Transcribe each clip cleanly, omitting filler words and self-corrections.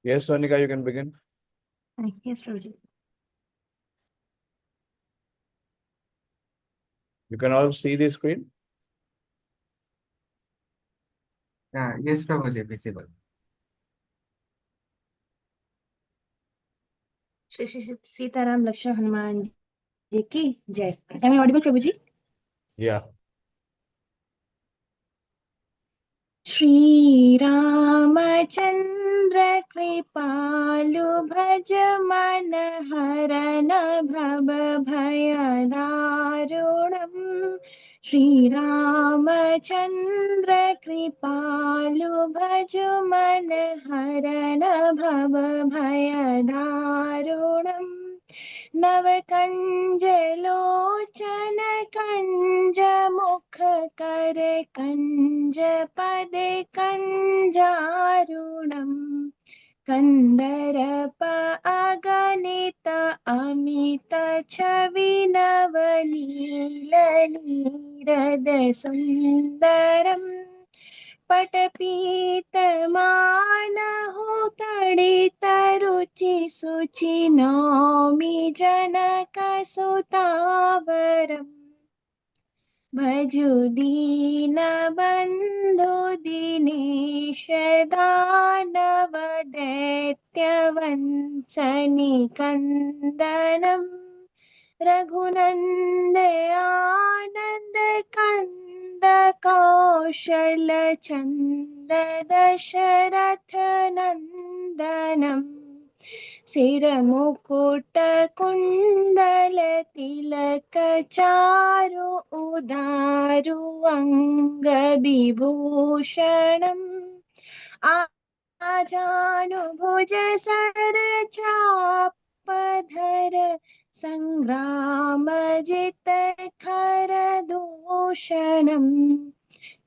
Yes, Sonika, you can begin. Yes, Prabhuji. You can all see the screen. Yes, Prabhuji, visible. Shri Shri Sitaram Lakshman Hanuman Ji ki Jai. Am I audible, Prabhuji? Yeah. Shri Ramachandra Kripalu Bhaj Man Harana Bhava Bhaya Darunam. Shri Ramachandra Kripalu Bhaj Man Harana Bhava Bhaya Darunam. नवकंज लोचन कंज मुख कर कंज पद कंजारुणम कंदरप अगणित अमित छवि नवनील नीरद सुंदरम पटपीतमानहु तडित रुचि सुचि नौमि जनक सुतावरम् भजु दीन बंधु दिनेश दानव दैत्य वंशनि कंदनम् रघुनंद आनंद कंद कौशल चंद दशरथ नंदनम सिर मुकुट कुंडल तिलक चारु उदारु अंग विभूषणम आजानुभुज सर चापधर संग्रामजित खर दूषणम्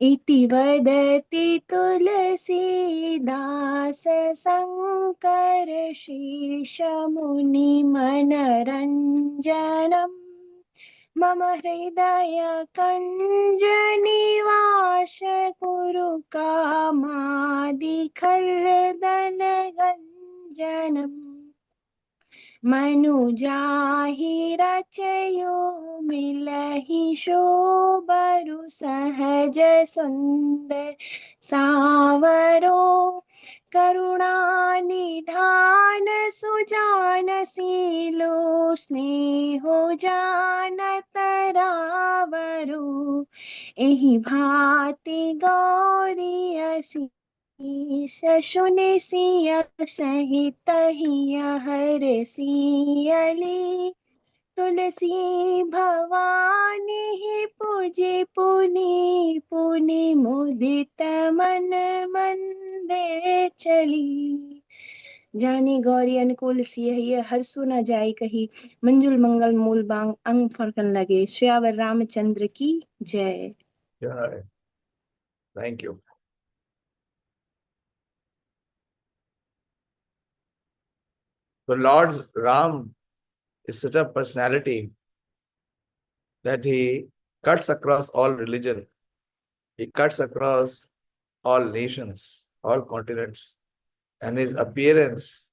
इति वदति तुलसीदास शंकर शीश मुनि मनरंजनम् मम हृदय कंज निवास कुरु कामादि खल्दन गंजनम् मनुजाहि रचयो मिलहि शोभरु सहज सुंदर सावरो करुणानिधान सुजान शीलो स्नेहो जानत रावरो एहि भांति गौरीयसी शशुनि सिय सहित हिय हर सियली तुलसी भवानी ही पूजी पुनि पुनि मुदित मन मंदे चली जानी गौरी अनुकूल सिय हरसु न जाई कही मंजुल मंगल मूल बांग अंग फरकन लगे श्यावर रामचंद्र की जय. Yeah. Thank you. So Lord Ram is such a personality that he cuts across all religion. He cuts across all nations, all continents. And his appearance,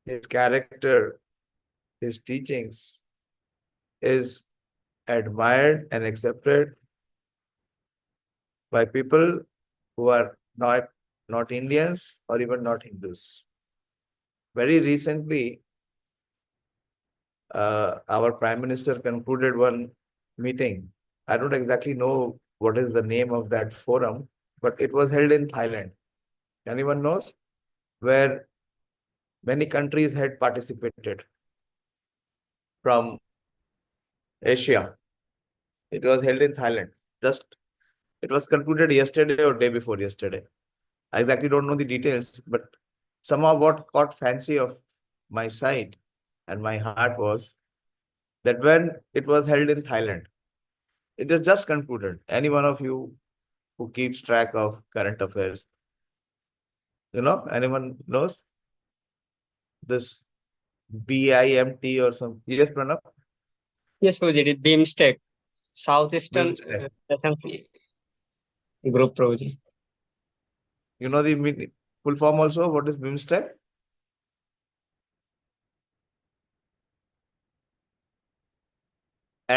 his character, his teachings is admired and accepted by people who are not Indians or even not Hindus. Very recently, our Prime Minister concluded one meeting. I don't exactly know what is the name of that forum, but it was held in Thailand. Anyone knows? Where many countries had participated from Asia. It was held in Thailand. It was concluded yesterday or day before yesterday. I exactly don't know the details, but somehow what caught fancy of my sight and my heart was that when it was held in Thailand, it is just concluded. Any one of you who keeps track of current affairs, anyone knows this BIMT or some? Yes, Pranav? Yes, Prabhuji, it is BIMSTEC, Southeastern Group, Prabhuji. You know the full form also? What is BIMSTEC?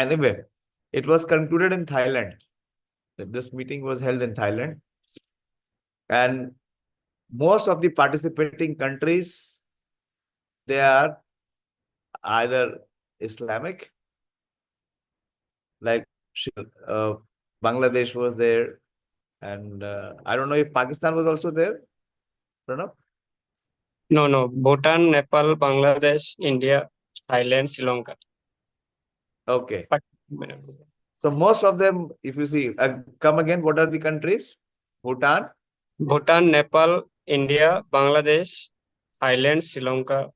Anyway, it was concluded in Thailand. This meeting was held in Thailand. And most of the participating countries, they are either Islamic, like Bangladesh was there, and I don't know if Pakistan was also there. Pranav? No. Bhutan, Nepal, Bangladesh, India, Thailand, Sri Lanka. Okay. But So most of them, if you see, come again, what are the countries? Bhutan, Bhutan, Nepal, India, Bangladesh, Thailand, Sri Lanka.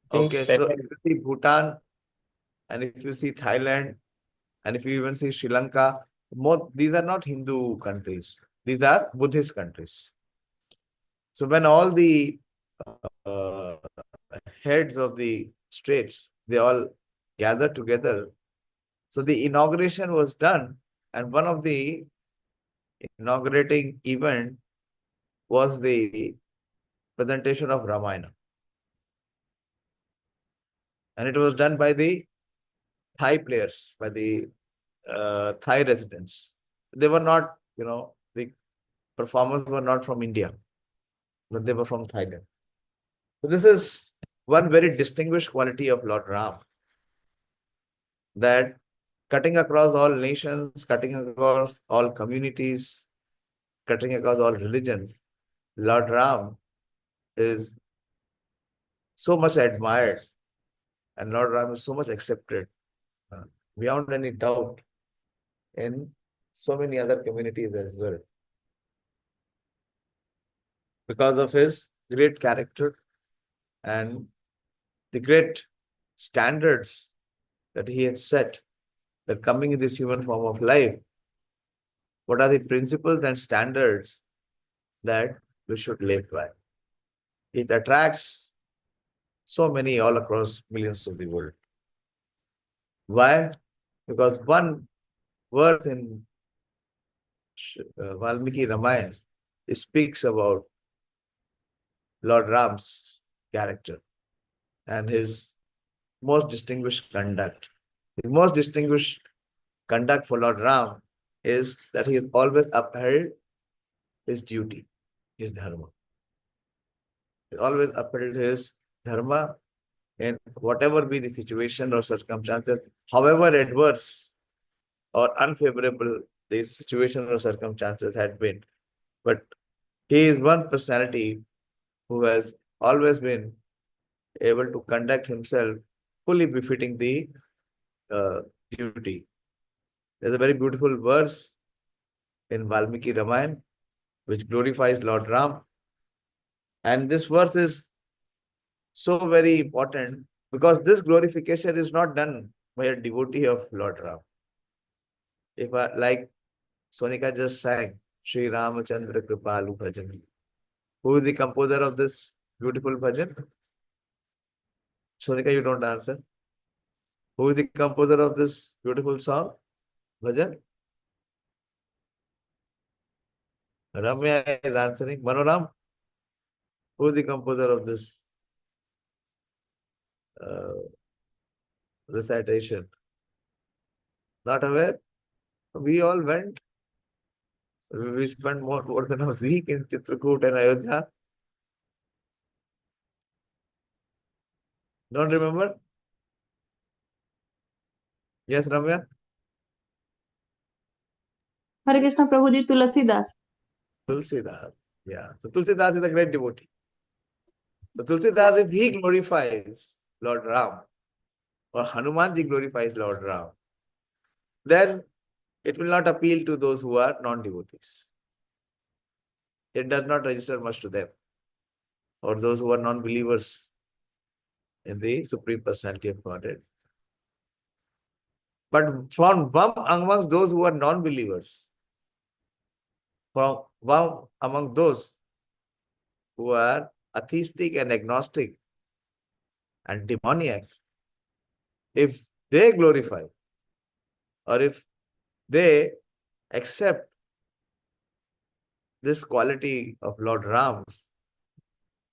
I think okay, so seven. if you see Bhutan, and if you see Thailand, and if you even see Sri Lanka, these are not Hindu countries. These are Buddhist countries. So when all the uh, heads of the states, they all gathered together. So the inauguration was done, and one of the inaugurating event was the presentation of Ramayana. And it was done by the Thai players, by the Thai residents. They were not, the performers were not from India, but they were from Thailand. So this is one very distinguished quality of Lord Ram, that cutting across all nations, cutting across all communities, cutting across all religions, Lord Ram is so much admired, and Lord Ram is so much accepted beyond any doubt in so many other communities as well, because of his great character and the great standards that he has set, that coming in this human form of life, what are the principles and standards that we should live by. It attracts so many all across millions of the world. Why? Because one verse in Valmiki Ramayana speaks about Lord Ram's character and his most distinguished conduct. The most distinguished conduct for Lord Ram is that he has always upheld his duty, his dharma. He always upheld his dharma in whatever be the situation or circumstances, however adverse or unfavorable the situation or circumstances had been. But he is one personality who has always been able to conduct himself fully befitting the duty. There's a very beautiful verse in Valmiki Ramayana which glorifies Lord Ram. And this verse is so very important because this glorification is not done by a devotee of Lord Ram. If like Sonika just sang, Sri Ramachandra Kripalu Bhajan. Who is the composer of this beautiful bhajan? Sonika, you don't answer. Who is the composer of this beautiful song? Bhajan? Ramya is answering. Manoram? Who is the composer of this recitation? Not aware? We all went. We spent more than a week in Chitrakoot and Ayodhya. Don't remember? Yes, Ramya? Hare Krishna Prabhuji, Tulasidas. Tulsidas. Yeah. So Tulsidas is a great devotee. So Tulsidas, if he glorifies Lord Ram, or Hanumanji glorifies Lord Ram, then it will not appeal to those who are non-devotees. It does not register much to them, or those who are non-believers in the Supreme Personality of Godhead. But from amongst those who are non-believers, from among those who are atheistic and agnostic and demoniac, if they glorify or if they accept this quality of Lord Ram's,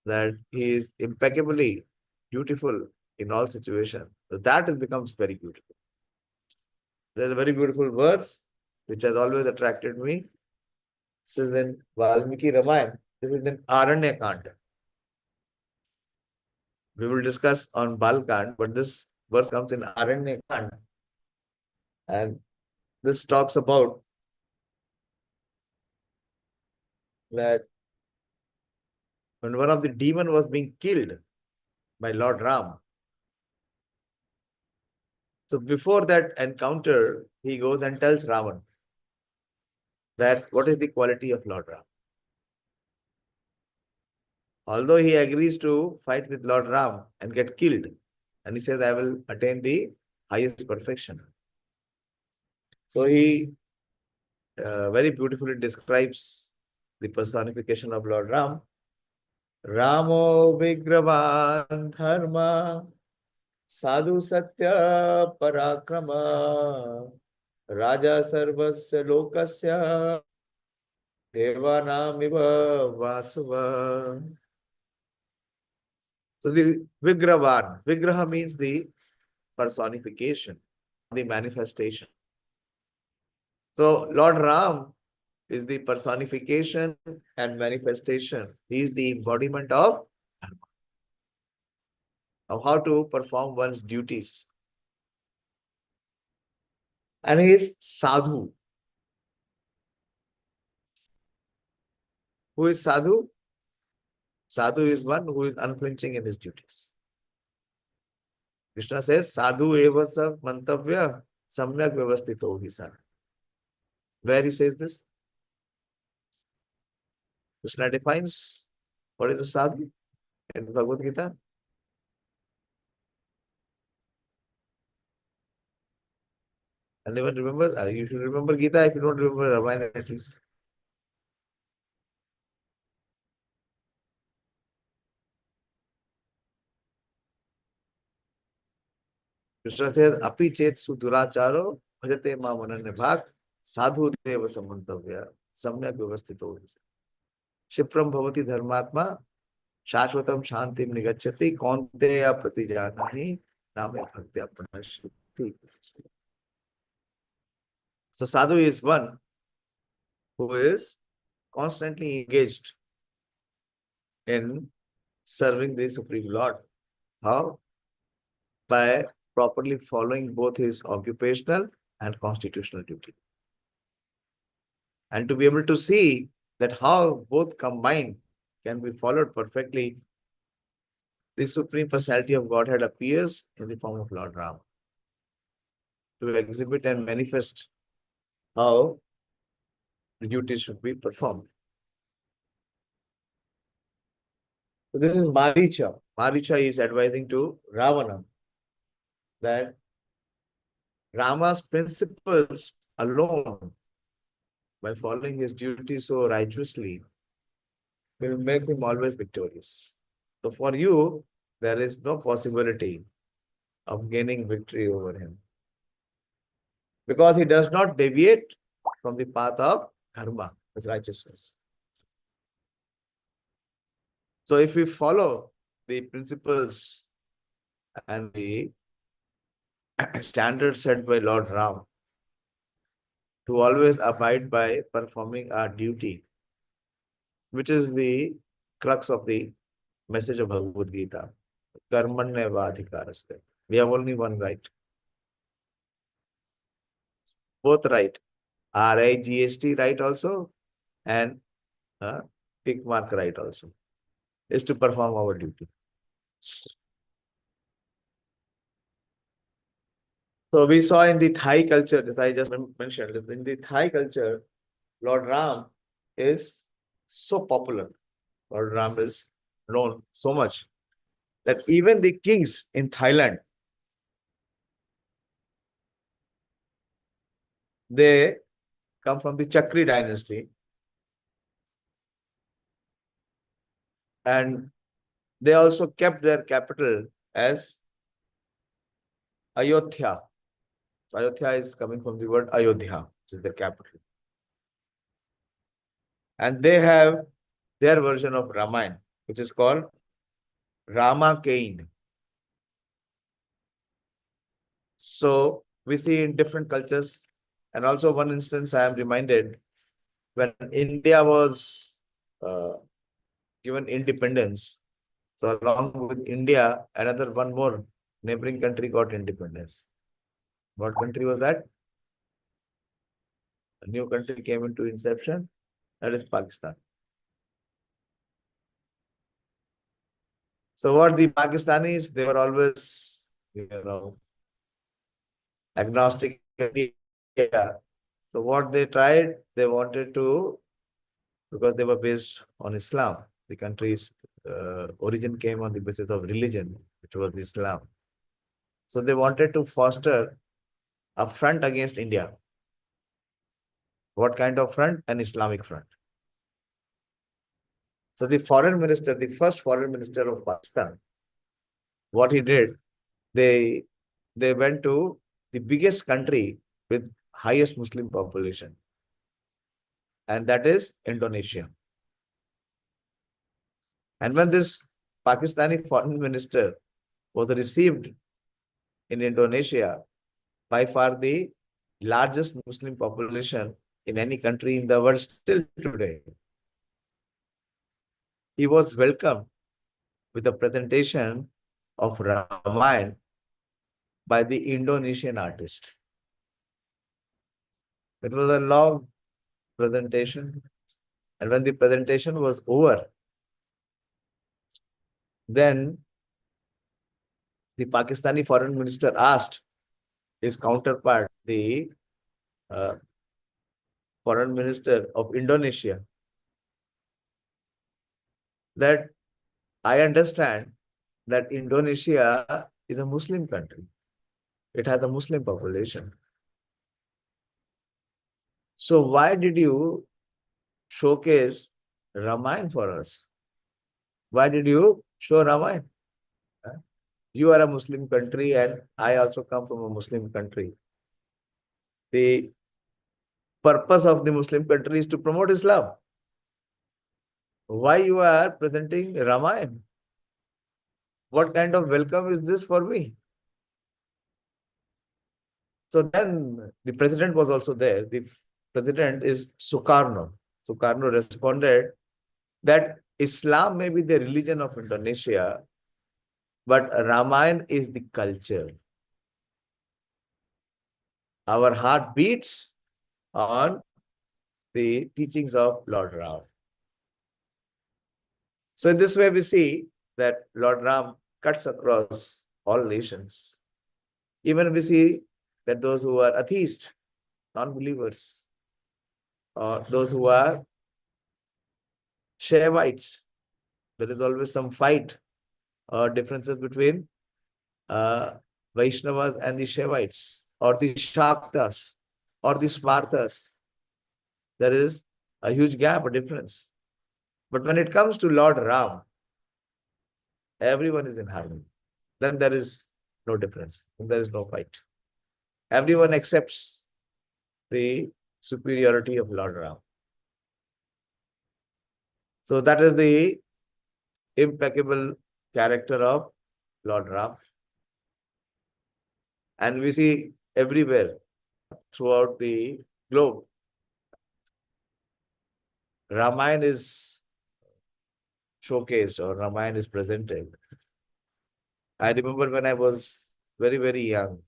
that he is impeccably beautiful in all situations, so that becomes very beautiful. There's a very beautiful verse which has always attracted me. This is in Valmiki Ramayana. This is in Aranya-kanda. We will discuss on Balkand, but this verse comes in Aranya-kanda. And this talks about that when one of the demon was being killed by Lord Ram. So before that encounter, he goes and tells Ravan that what is the quality of Lord Ram. Although he agrees to fight with Lord Ram and get killed, and he says, I will attain the highest perfection. So he very beautifully describes the personification of Lord Ram. Ramo vigravan dharma sadhu satya parakrama raja sarvasya lokasya devanamiva vasava. So the vigravan, vigraha means the personification, the manifestation. So Lord Ram is the personification and manifestation. He is the embodiment of dharma, of how to perform one's duties. And he is sadhu. Who is sadhu? Sadhu is one who is unflinching in his duties. Krishna says, sadhu eva sa mantavya samyak vyavastito hi san. Where he says this? Krishna defines what is a sadhu in Bhagavad Gita. Anyone remember? You should remember Gita if you don't remember Ramayana at least. Krishna says, api chet suduracharo bhajate ma mananya bhak sadhu deva samantavya samyak vyavastito hi san. Shipram bhavati dharmatma shashvatam shantim nigacchati kaunteya pratijanahi name bhaktya pranashti. So sadhu is one who is constantly engaged in serving the Supreme Lord. How? By properly following both his occupational and constitutional duty. And to be able to see that how both combined can be followed perfectly, the Supreme Personality of Godhead appears in the form of Lord Ram to exhibit and manifest how the duties should be performed. So this is Maricha. Maricha is advising to Ravana that Rama's principles alone, by following his duty so righteously, will make him always victorious. So for you, there is no possibility of gaining victory over him, because he does not deviate from the path of dharma, his righteousness. So if we follow the principles and the standards set by Lord Ram to always abide by performing our duty, which is the crux of the message of Bhagavad Gita, karmanyeva adhikaraste. We have only one right. Both right. RIGST right also and tick mark right also is to perform our duty. So we saw in the Thai culture, as I just mentioned, in the Thai culture, Lord Ram is so popular. Lord Ram is known so much that even the kings in Thailand, they come from the Chakri dynasty, and they also kept their capital as Ayodhya. So Ayodhya is coming from the word Ayodhya, which is the capital. And they have their version of Ramayana, which is called Ramachandra. So we see in different cultures. And also one instance I am reminded, when India was given independence, so along with India, another one more neighboring country got independence. What country was that? A new country came into inception, that is Pakistan. So what the Pakistanis, they were always, agnostic. So what they tried, they wanted to, because they were based on Islam, the country's origin came on the basis of religion, which was Islam. So they wanted to foster a front against India. What kind of front? An Islamic front. So the foreign minister, the first foreign minister of Pakistan, what he did, they went to the biggest country with highest Muslim population, and that is Indonesia. And when this Pakistani foreign minister was received in Indonesia, by far the largest Muslim population in any country in the world still today, he was welcomed with a presentation of Ramayana by the Indonesian artist. It was a long presentation, and when the presentation was over, then the Pakistani foreign minister asked his counterpart, the foreign minister of Indonesia, that I understand that Indonesia is a Muslim country. It has a Muslim population. So why did you showcase Ramayana for us? Why did you show Ramayana? You are a Muslim country and I also come from a Muslim country. The purpose of the Muslim country is to promote Islam. Why you are presenting Ramayana? What kind of welcome is this for me? So then the president was also there. The president is Sukarno. Sukarno responded that Islam may be the religion of Indonesia, but Ramayana is the culture. Our heart beats on the teachings of Lord Ram. So in this way we see that Lord Ram cuts across all nations. Even we see that those who are atheists, non-believers, or those who are Shaivites, there is always some fight or differences between Vaishnavas and the Shaivites, or the Shaktas, or the Smartas. There is a huge gap, a difference. But when it comes to Lord Ram, everyone is in harmony. Then there is no difference. There is no fight. Everyone accepts the superiority of Lord Ram. So that is the impeccable character of Lord Ram. And we see everywhere throughout the globe, Ramayana is showcased or Ramayana is presented. I remember when I was very, very young,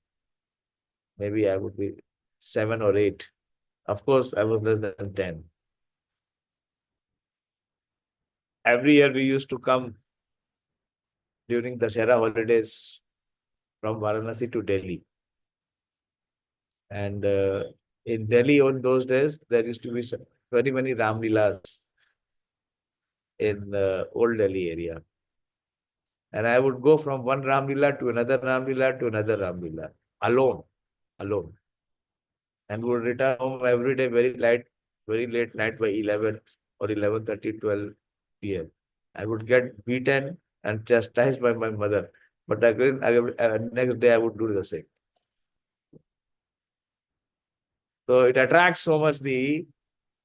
maybe I would be 7 or 8. Of course, I was less than 10. Every year we used to come during the Dussehra holidays from Varanasi to Delhi. And in Delhi on those days, there used to be very many Ram Leelas in old Delhi area. And I would go from one Ram Leela to another Ram Leela to another Ram Leela, alone. And would return home every day very late night by 11 or 11:30, 12 p.m. I would get beaten and chastised by my mother. But again, next day I would do the same. So it attracts so much the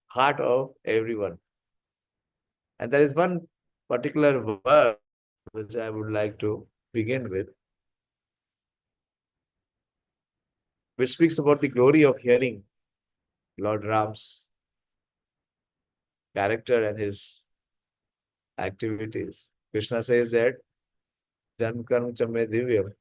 heart of everyone. And there is one particular verse which I would like to begin with, which speaks about the glory of hearing Lord Ram's character and his activities. Krishna says that Jan Karm Chame Divyam.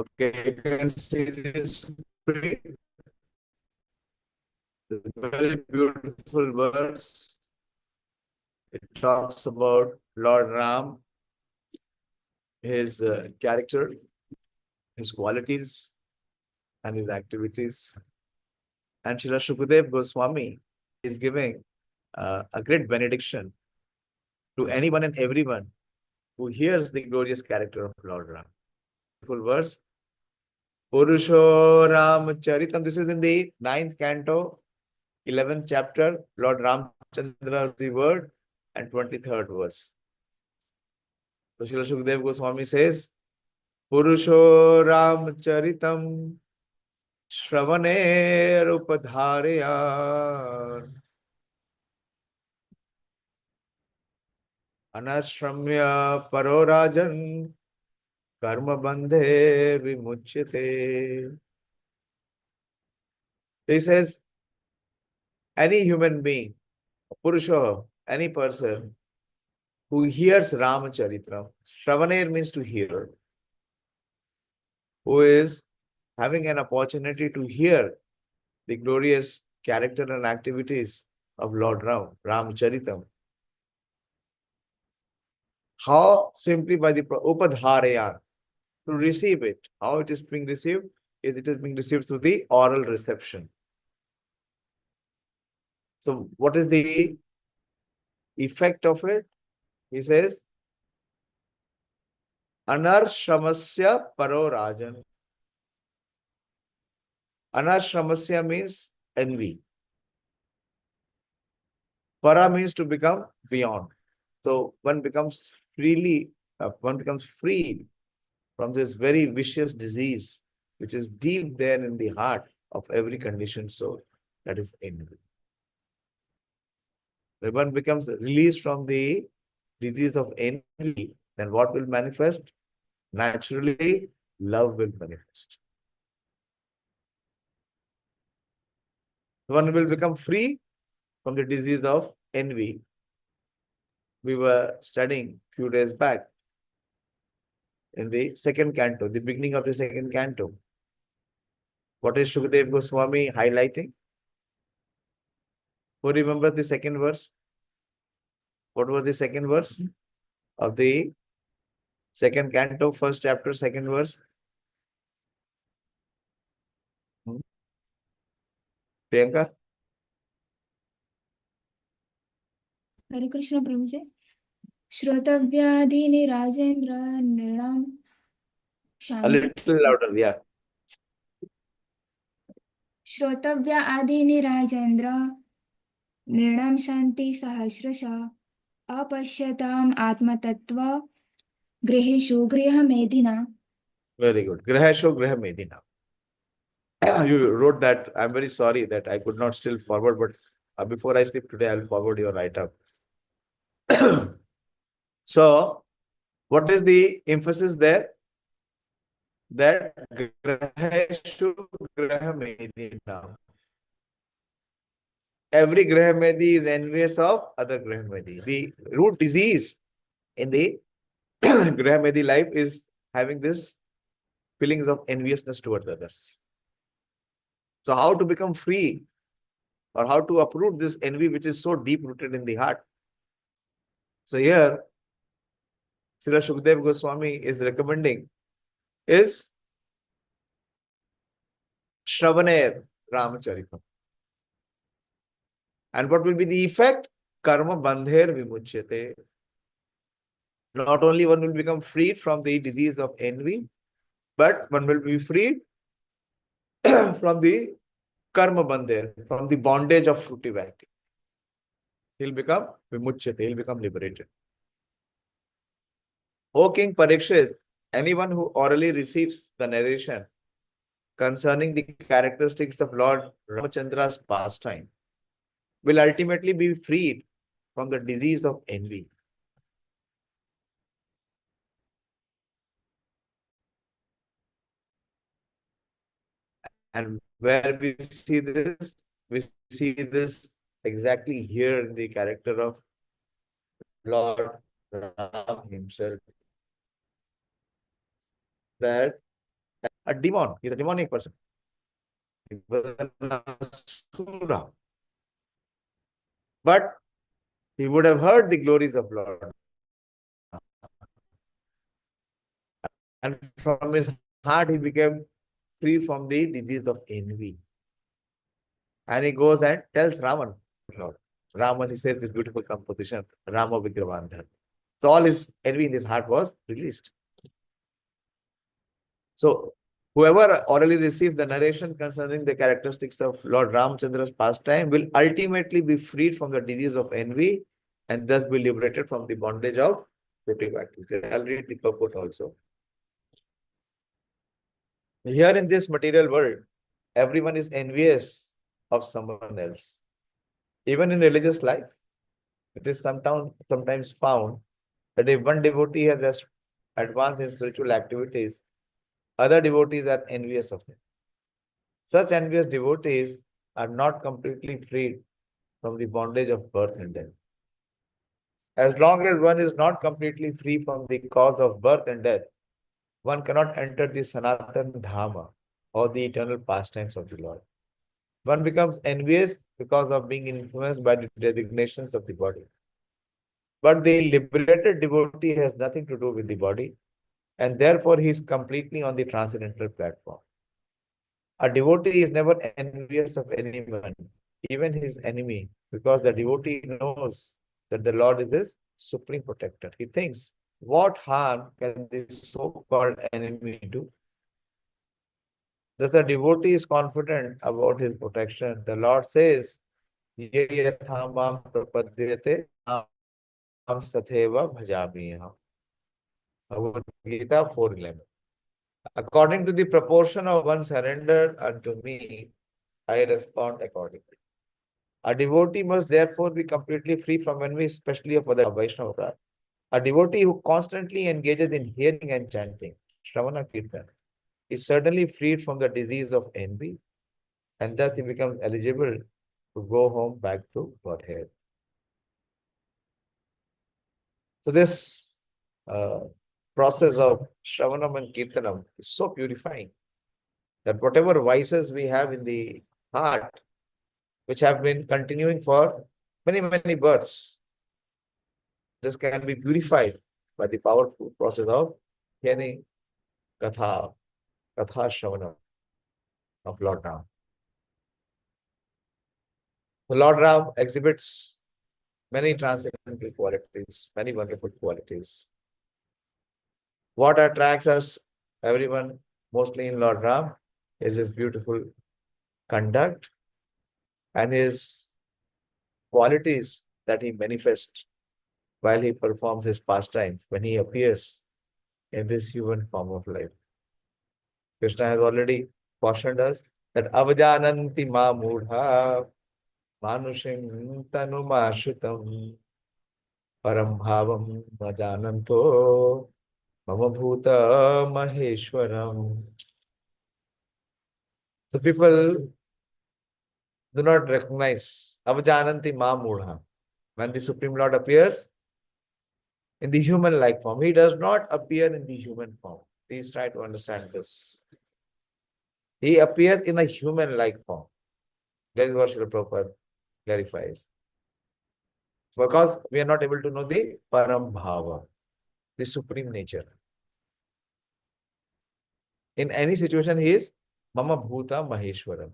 Okay, you can see this screen. Very beautiful verse. It talks about Lord Ram, his character, his qualities, and his activities. And Srila Shukadeva Goswami is giving a great benediction to anyone and everyone who hears the glorious character of Lord Ram. Full verse. Purusho Ramacharitam. This is in the 9th canto, 11th chapter, Lord Ramachandra, the word, and 23rd verse. So Srila Shukadeva Goswami says, Purusho Ramacharitam Shravane Rupadharya Anashramya Parorajan Karma Bandhe Vimuchyate. He says, any human being, Purusha, any person who hears Ramacharitra, Shravanir means to hear, who is having an opportunity to hear the glorious character and activities of Lord Ram, Ramacharitam. How? Simply by the Upadharaya, to receive it. How it is being received? Is it is being received through the oral reception. So what is the effect of it? He says, Anarshramasya paro rajan. Anarshramasya means envy. Para means to become beyond. So one becomes freed from this very vicious disease, which is deep there in the heart of every conditioned soul. That is envy. When one becomes released from the disease of envy, then what will manifest? Naturally, love will manifest. One will become free from the disease of envy. We were studying a few days back in the 2nd canto, the beginning of the 2nd canto. What is Shukadeva Goswami highlighting? Who remembers the 2nd verse? What was the 2nd verse of the 2nd canto, 1st chapter, 2nd verse? Priyanka? Hare Krishna Prabhu ji श्रोतव्याधीनि Rajendra नृणाम A Shanti little louder, yeah. श्रोतव्या आदीनि Rajendra नृणाम शांति सहस्रश अपश्यताम आत्मतत्व गृहेषु गृहमेधिना. Very good. Grahasho Graha Medina. You wrote that. I'm very sorry that I could not still forward, but before I sleep today, I'll forward your write-up. So, what is the emphasis there? That Grahashu Graha Medina. Every Grahamedi is envious of other Grahamedi. The root disease in the Grahamedi life is having this feelings of enviousness towards others. So how to become free or how to uproot this envy which is so deep rooted in the heart? So here, Srila Shukadeva Goswami is recommending is Shravanir Ramacharitam. And what will be the effect? Karma bandher vimuchyate. Not only one will become freed from the disease of envy, but one will be freed from the karma bandher, from the bondage of fruitive activity. He'll become vimuchyate, he'll become liberated. O King Parikshit, anyone who orally receives the narration concerning the characteristics of Lord Ramachandra's pastime will ultimately be freed from the disease of envy. And where we see this exactly here in the character of Lord Ram himself. That a demon, he's a demonic person. He was an asura. But he would have heard the glories of Lord. And from his heart, he became free from the disease of envy. And he goes and tells Raman, Lord. Raman, he says this beautiful composition, Rama Vigravandhan. So all his envy in his heart was released. So whoever orally receives the narration concerning the characteristics of Lord Ramachandra's pastime will ultimately be freed from the disease of envy and thus be liberated from the bondage of fruitive activity. I'll read the purport also. Here in this material world, everyone is envious of someone else. Even in religious life, it is sometimes found that if one devotee has advanced in spiritual activities, other devotees are envious of him. Such envious devotees are not completely freed from the bondage of birth and death. As long as one is not completely free from the cause of birth and death, one cannot enter the Sanatana Dharma or the eternal pastimes of the Lord. One becomes envious because of being influenced by the designations of the body. But the liberated devotee has nothing to do with the body, and therefore he is completely on the transcendental platform. A devotee is never envious of anyone, even his enemy, because the devotee knows that the Lord is his supreme protector. He thinks, what harm can this so-called enemy do? Thus the devotee is confident about his protection. The Lord says, Ye yatha mam prapadyate tam satheva bhajamiham. Bhagavad Gita 4:11. According to the proportion of one surrender unto me, I respond accordingly. A devotee must therefore be completely free from envy, especially of other Vaishnava. A devotee who constantly engages in hearing and chanting, Shravana Kirtan, is certainly freed from the disease of envy, and thus he becomes eligible to go home back to Godhead. So this process of Shravanam and Kirtanam is so purifying that whatever vices we have in the heart, which have been continuing for many, many births, this can be purified by the powerful process of hearing Katha Shravanam of Lord Ram. The Lord Ram exhibits many transcendental qualities, many wonderful qualities. What attracts us, everyone, mostly in Lord Ram, is his beautiful conduct and his qualities that he manifests while he performs his pastimes, when he appears in this human form of life. Krishna has already cautioned us that avajananti ma mudha manushim tanumashritam param bhavam vajananto mama bhuta maheshwaram. So people do not recognize avajananti ma mudha. When the Supreme Lord appears in the human-like form, he does not appear in the human form. Please try to understand this. He appears in a human-like form. That is what Srila Prabhupada clarifies. Because we are not able to know the Param Bhava, the supreme nature. In any situation, he is Mama Bhuta Maheshwaram.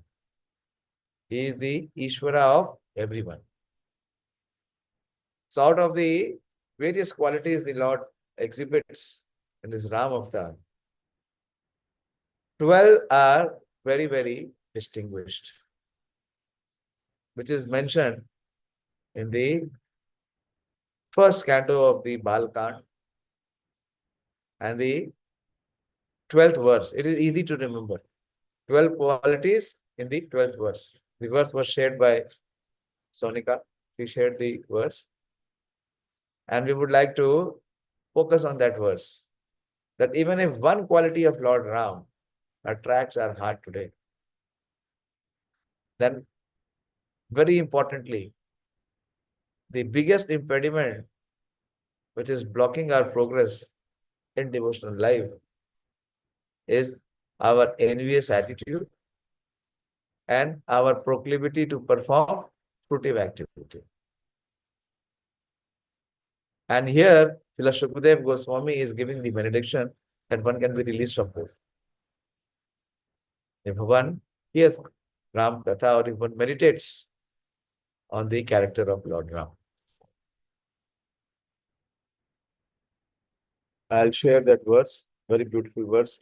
He is the Ishvara of everyone. So out of the various qualities the Lord exhibits in his Ram avatar, 12 are very, very distinguished, which is mentioned in the first canto of the Balkand and the 12th verse. It is easy to remember. 12 qualities in the 12th verse. The verse was shared by Sonika. She shared the verse. And we would like to focus on that verse. That even if one quality of Lord Ram attracts our heart today, then very importantly, the biggest impediment which is blocking our progress in devotional life is our envious attitude and our proclivity to perform fruitive activity. And here, Srila Shukdev Goswami is giving the benediction that one can be released from both. If one hears Ram Katha or if one meditates on the character of Lord Ram. I'll share that verse, very beautiful verse.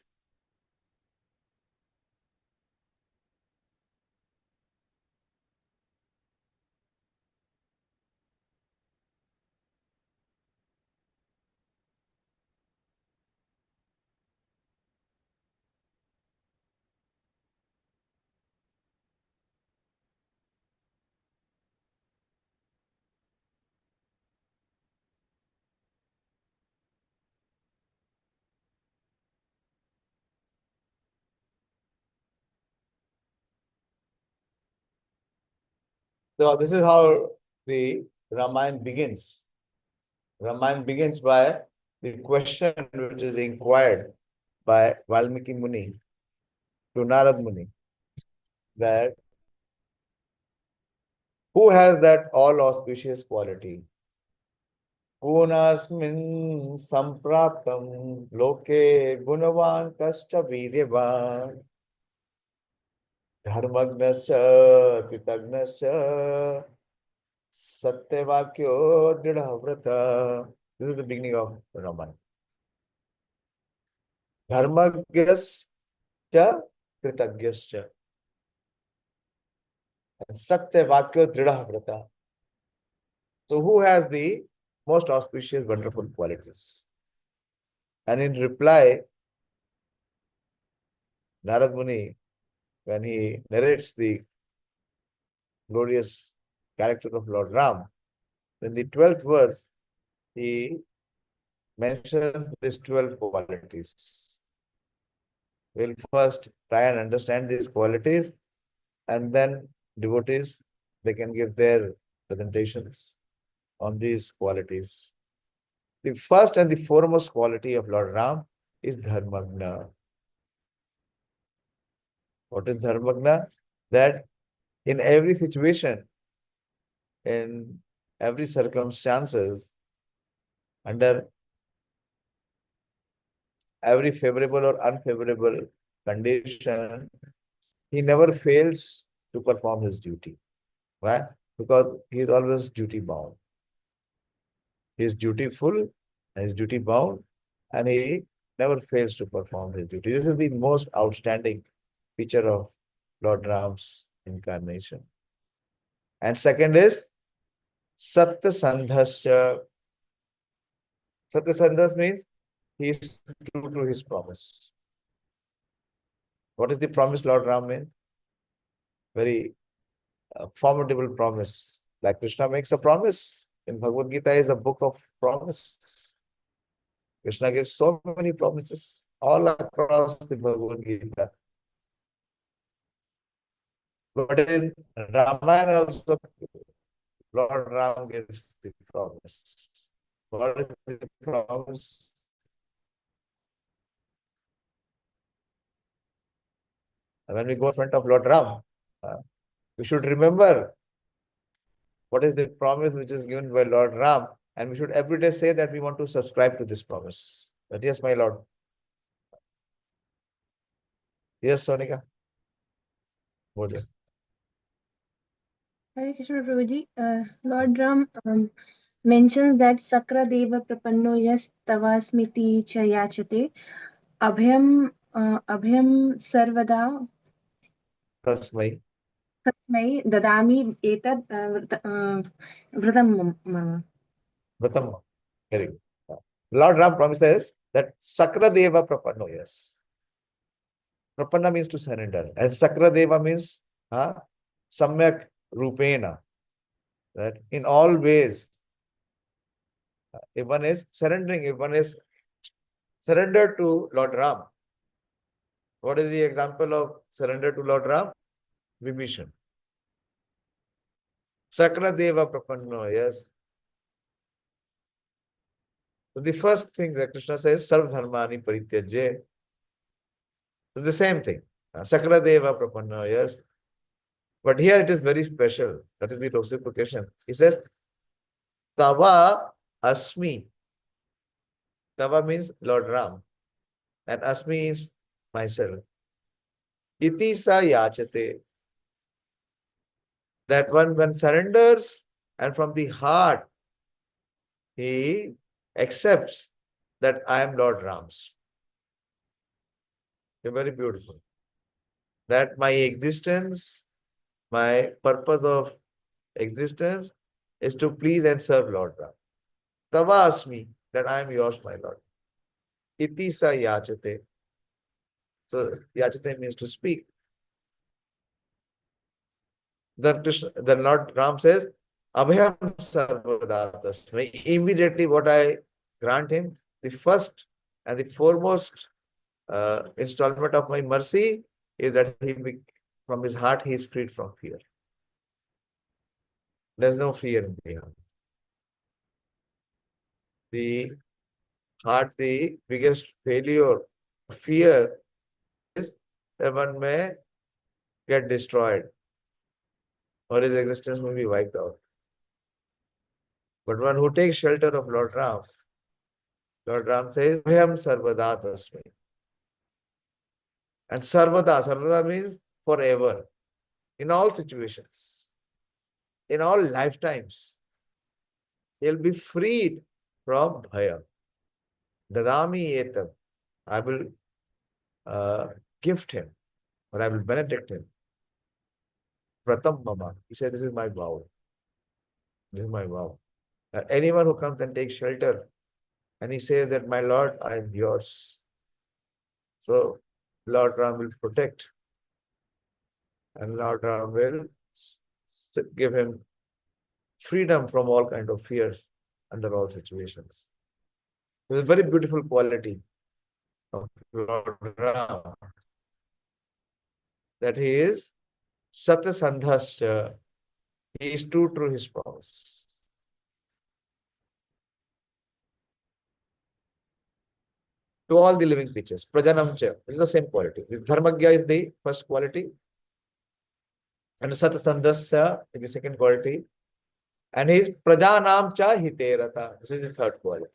So this is how the Ramayana begins. Ramayana begins by the question which is inquired by Valmiki Muni to Narad Muni, that who has that all auspicious quality? Gunasmin sampraptam loke gunavan kascha viryavan dharmagnascha kritagnascha satyavakyo dridhavrata. This is the beginning of Ramayana. Dharmagnascha kritagnascha satyavakyo dridhavrata. So who has the most auspicious, wonderful qualities? And in reply, Narad Muni, when he narrates the glorious character of Lord Ram, in the 12th verse, he mentions these 12 qualities. We'll first try and understand these qualities, and then devotees, they can give their presentations on these qualities. The first and the foremost quality of Lord Ram is dharmajñaḥ. What is dharmajñaḥ? That in every situation, in every circumstances, under every favorable or unfavorable condition, he never fails to perform his duty. Why? Because he is always duty bound. He is dutiful and he is duty bound, and he never fails to perform his duty. This is the most outstanding feature of Lord Ram's incarnation. And second is satya-sandhaś. Satya-sandhaś means he is true to his promise. What is the promise Lord Ram made? Very formidable promise. Like Krishna makes a promise. In Bhagavad Gita is a book of promises. Krishna gives so many promises all across the Bhagavad Gita. But in Ramayana also, Lord Ram gives the promise. What is the promise? And when we go in front of Lord Ram, we should remember what is the promise which is given by Lord Ram, and we should every day say that we want to subscribe to this promise. But yes, my Lord. Yes, Sonika. Hare Krishna Prabhuji. Lord Ram mentions that Sakra Deva Prapanno Yas Tavasmiti Cha Yachate Abhyam Sarvada Tasmai. Tasmai Dadami Etad Vratam Mama. Prathama. Very good. Lord Ram promises that Sakra Deva Prapanno, yes. Prapanna means to surrender. And Sakra Deva means Samyak Rupena. That in all ways, if one is surrendering, if one is surrendered to Lord Ram. What is the example of surrender to Lord Ram? Vibhishan. Sakra Deva Prapanno, yes. So the first thing that Krishna says, Sarv Dharmani Parityajya. It's the same thing. Sakra Deva Prapanno, yes. But here it is very special. That is the reciprocation. He says, Tava Asmi. Tava means Lord Ram. And Asmi is myself. Iti sa yachate. That one surrenders and from the heart he accepts that I am Lord Ram's. It's very beautiful. That my existence, my purpose of existence is to please and serve Lord Ram. Tava asmi, that I am yours, my Lord. Iti sa yachate. So yachate means to speak. The Lord Ram says, Abhyam sarvadatasmai. Immediately what I grant him, the first and the foremost installment of my mercy is that from his heart he is freed from fear. There's no fear in the heart. The heart, the biggest failure, fear is that one may get destroyed or his existence may be wiped out. But one who takes shelter of Lord Ram says, Bhyam sarvada tasmai. And sarvada means forever, in all situations, in all lifetimes. He'll be freed from bhaya. Dadami etam. I will gift him, or I will benedict him. Pratam mama. He said, this is my vow. This is my vow. Anyone who comes and takes shelter, and he says that, my Lord, I am yours. So, Lord Ram will protect. And Lord Ram will give him freedom from all kinds of fears under all situations. It's a very beautiful quality of Lord Ram. That he is satya-sandhaś. He is true to his promise. To all the living creatures. Prajānāṁ. This is the same quality. This dharmajñaḥ is the first quality. And satya-sandhaś is the second quality. And he is prajānāṁ hite rataḥ. This is the third quality.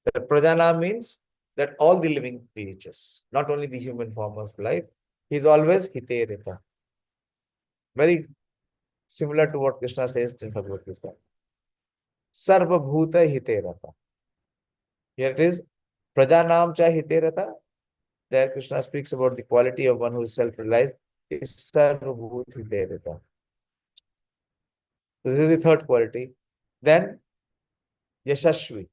The prajānāṁ means that all the living creatures, not only the human form of life, he is always hite rataḥ. Very similar to what Krishna says in Bhagavad Gita. Sarva bhuta hite rataḥ. Here it is prajānāṁ hite rataḥ. There Krishna speaks about the quality of one who is self-realized. Is sarva bhuta hite rataḥ. This is the third quality. Then yaśasvī.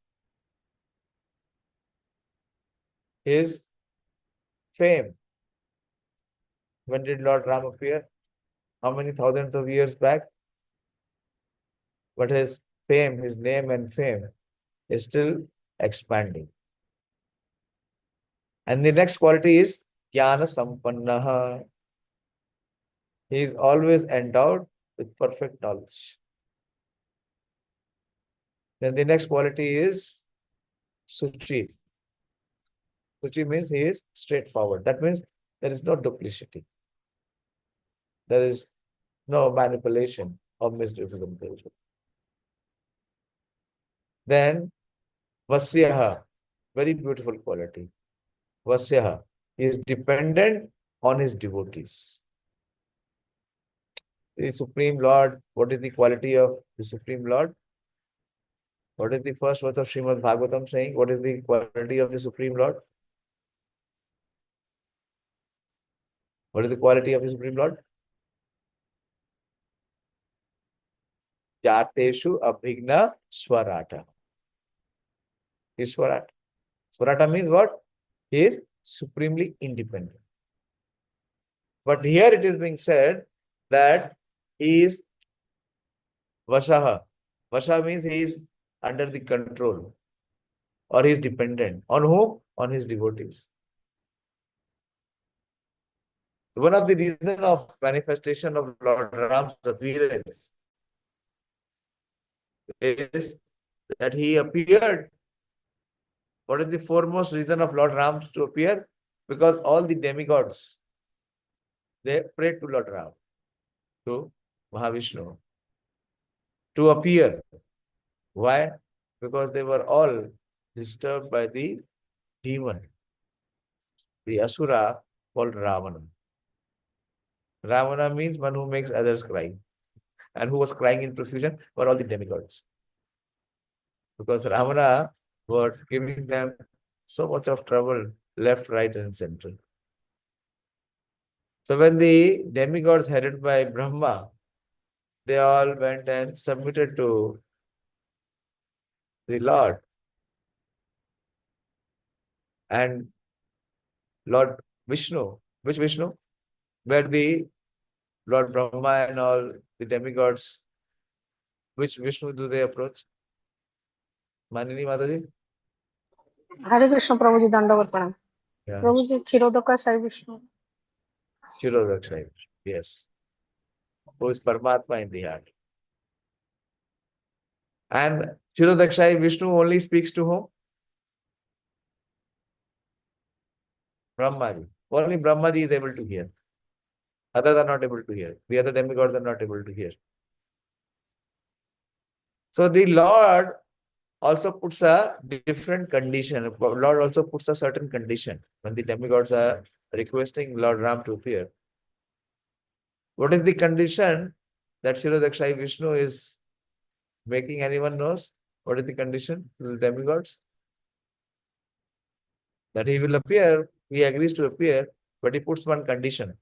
His fame. When did Lord Ram appear? How many thousands of years back? But his fame, his name and fame is still expanding. And the next quality is jñāna-sampannaḥ. He is always endowed with perfect knowledge. Then the next quality is śucir. Śucir means he is straightforward. That means there is no duplicity. There is no manipulation or misrepresentation. Then vaśyaḥ, very beautiful quality. Vaśyaḥ, he is dependent on his devotees. The Supreme Lord, what is the quality of the Supreme Lord? What is the first verse of Srimad Bhagavatam saying? What is the quality of the Supreme Lord? What is the quality of the Supreme Lord? Jateshu abhigna swarata. Is swarata. Swarata means what? He is supremely independent. But here it is being said that he is vaśyaḥ. Vaśyaḥ means he is under the control or he is dependent. On whom? On his devotees. One of the reasons of manifestation of Lord Ram's appearance is that he appeared. What is the foremost reason of Lord Ram to appear? Because all the demigods, they prayed to Lord Ram, to Mahavishnu, to appear. Why? Because they were all disturbed by the demon, the asura called Ravana. Ravana means one who makes others cry. And who was crying in profusion were all the demigods. Because Ravana was giving them so much of trouble, left, right, and center. So when the demigods headed by Brahma, they all went and submitted to the Lord. And Lord Vishnu, which Vishnu? Where the Lord Brahma and all the demigods, which Vishnu do they approach? Manini Mataji? हरे कृष्ण प्रभु जी दंडवत प्रणाम Yeah. Prabhu ji क्षीरोदका Sai Vishnu Shirodakshai, yes. Who is Paramatma in the heart. And Shirodakshai Vishnu only speaks to whom? Brahmaji. Only Brahmaji is able to hear. Others are not able to hear. The other demigods are not able to hear. So the Lord also puts a different condition. Lord also puts a certain condition when the demigods are requesting Lord Ram to appear. What is the condition that Shirodakshai Vishnu is making? Anyone knows? What is the condition to the demigods? That he will appear, he agrees to appear, but he puts one condition.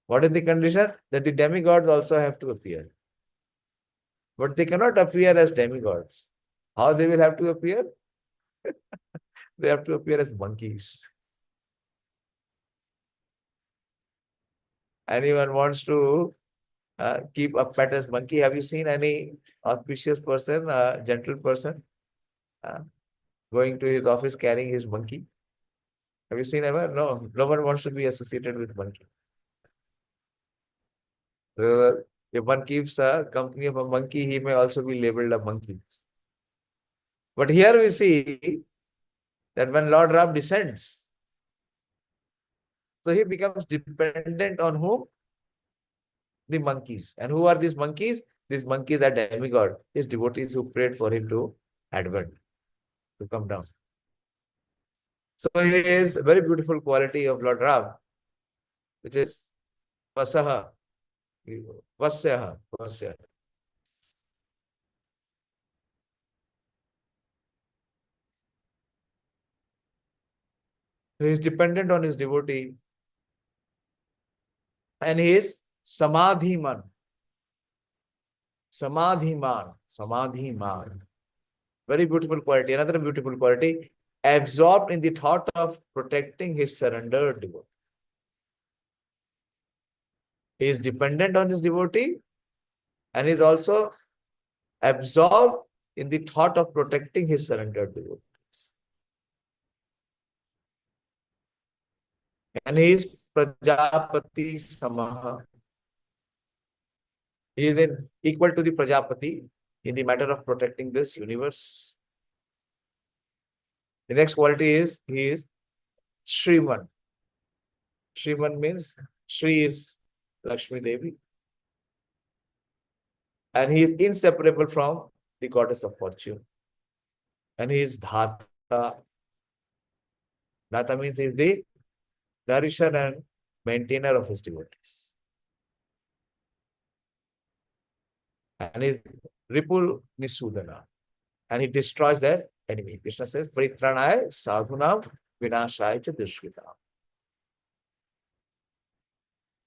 What is the condition? That the demigods also have to appear. But they cannot appear as demigods. How they will have to appear? They have to appear as monkeys. Anyone wants to keep a pet as monkey? Have you seen any auspicious person, gentle person, going to his office carrying his monkey? Have you seen ever? No, no one wants to be associated with monkey. If one keeps a company of a monkey, he may also be labeled a monkey. But here we see that when Lord Ram descends, so he becomes dependent on whom? The monkeys. And who are these monkeys? These monkeys are demigod, his devotees who prayed for him to advent, to come down. So he is a very beautiful quality of Lord Ram, which is vaśyaḥ. Vaśyaḥ. Vaśyaḥ. He is dependent on his devotee. And he is samādhimān. Samādhimān. Samādhimān. Very beautiful quality. Another beautiful quality. Absorbed in the thought of protecting his surrendered devotee. He is dependent on his devotee and is also absorbed in the thought of protecting his surrendered devotee. And he is prajāpati-samaḥ. He is equal to the Prajapati in the matter of protecting this universe. The next quality is he is śrīmān. śrīmān means Shri is Lakshmi Devi. And he is inseparable from the goddess of fortune. And he is dhātā. Dhātā means he is the nourisher and maintainer of his devotees. and is ripu-niṣūdanaḥ, and he destroys their enemy. Krishna says, Paritranaya sadhunam vinashaya cha dushkritam.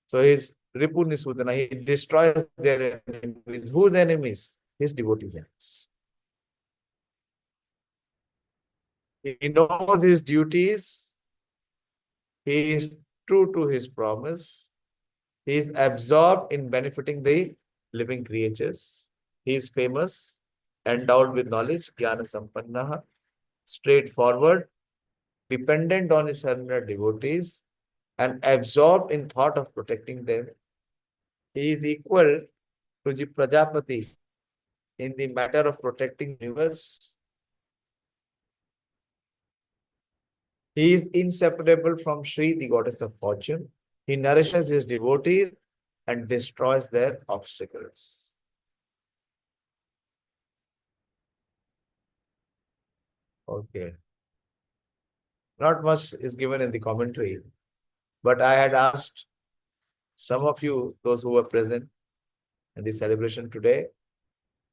So his ripu-niṣūdanaḥ, he destroys their enemies. Whose enemies? His devotees' enemies. He knows his duties. He is true to his promise. He is absorbed in benefiting the living creatures. He is famous, endowed with knowledge, jñāna-sampannaḥ, straightforward, dependent on his surrendered devotees, and absorbed in thought of protecting them. He is equal to the Prajāpati in the matter of protecting the universe. He is inseparable from Shri, the goddess of fortune. He nourishes his devotees and destroys their obstacles. Okay. Not much is given in the commentary, but I had asked some of you, those who were present in the celebration today,